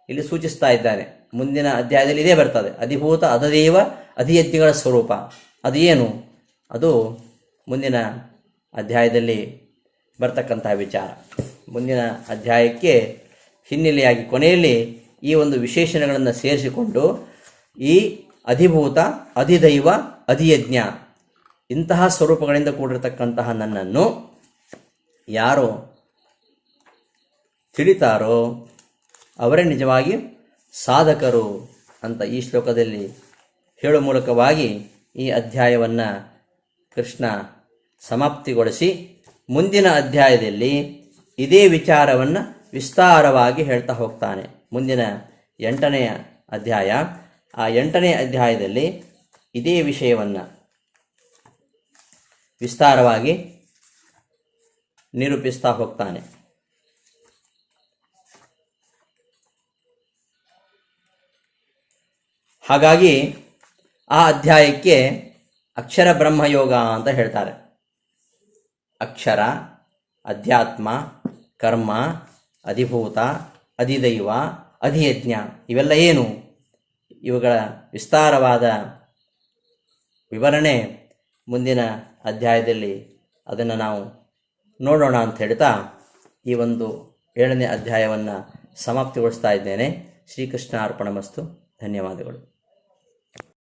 Speaker 2: ಇಲ್ಲಿ ಸೂಚಿಸ್ತಾ ಇದ್ದಾನೆ. ಮುಂದಿನ ಅಧ್ಯಾಯದಲ್ಲಿ ಇದೇ ಬರ್ತದೆ, ಅಧಿಭೂತ ಅಧಿದೈವ ಅಧಿಯಜ್ಞಗಳ ಸ್ವರೂಪ. ಅದು ಏನು, ಅದು ಮುಂದಿನ ಅಧ್ಯಾಯದಲ್ಲಿ ಬರ್ತಕ್ಕಂತಹ ವಿಚಾರ. ಮುಂದಿನ ಅಧ್ಯಾಯಕ್ಕೆ ಹಿನ್ನೆಲೆಯಾಗಿ ಕೊನೆಯಲ್ಲಿ ಈ ಒಂದು ವಿಶೇಷಣಗಳನ್ನು ಸೇರಿಸಿಕೊಂಡು ಈ ಅಧಿಭೂತ, ಅಧಿದೈವ, ಅಧಿಯಜ್ಞ ಇಂತಹ ಸ್ವರೂಪಗಳಿಂದ ಕೂಡಿರತಕ್ಕಂತಹ ನನ್ನನ್ನು ಯಾರು ತಿಳಿತಾರೋ ಅವರೇ ನಿಜವಾಗಿ ಸಾಧಕರು ಅಂತ ಈ ಶ್ಲೋಕದಲ್ಲಿ ಹೇಳುವ ಮೂಲಕವಾಗಿ ಈ ಅಧ್ಯಾಯವನ್ನು ಕೃಷ್ಣ ಸಮಾಪ್ತಿಗೊಳಿಸಿ ಮುಂದಿನ ಅಧ್ಯಾಯದಲ್ಲಿ ಇದೇ ವಿಚಾರವನ್ನು ವಿಸ್ತಾರವಾಗಿ ಹೇಳ್ತಾ ಹೋಗ್ತಾನೆ. ಮುಂದಿನ 8ನೇ ಅಧ್ಯಾಯ. ಆ 8ನೇ ಅಧ್ಯಾಯದಲ್ಲಿ ಇದೇ ವಿಷಯವನ್ನು ವಿಸ್ತಾರವಾಗಿ ನಿರೂಪಿಸ್ತಾ ಹೋಗ್ತಾನೆ. ಹಾಗಾಗಿ ಆ ಅಧ್ಯಾಯಕ್ಕೆ ಅಕ್ಷರ ಬ್ರಹ್ಮಯೋಗ ಅಂತ ಹೇಳ್ತಾರೆ. ಅಕ್ಷರ, ಅಧ್ಯಾತ್ಮ, ಕರ್ಮ, ಅಧಿಭೂತ, ಅಧಿದೈವ, ಅಧಿಯಜ್ಞ ಇವೆಲ್ಲ ಏನು? ಇವುಗಳ ವಿಸ್ತಾರವಾದ ವಿವರಣೆ ಮುಂದಿನ ಅಧ್ಯಾಯದಲ್ಲಿ ಅದನ್ನು ನಾವು ನೋಡೋಣ ಅಂತ ಹೇಳ್ತಾ ಈ ಒಂದು 7ನೇ ಅಧ್ಯಾಯವನ್ನು ಸಮಾಪ್ತಿಗೊಳಿಸ್ತಾ ಇದ್ದೇನೆ. ಶ್ರೀಕೃಷ್ಣ ಅರ್ಪಣಮಸ್ತು. ಧನ್ಯವಾದಗಳು.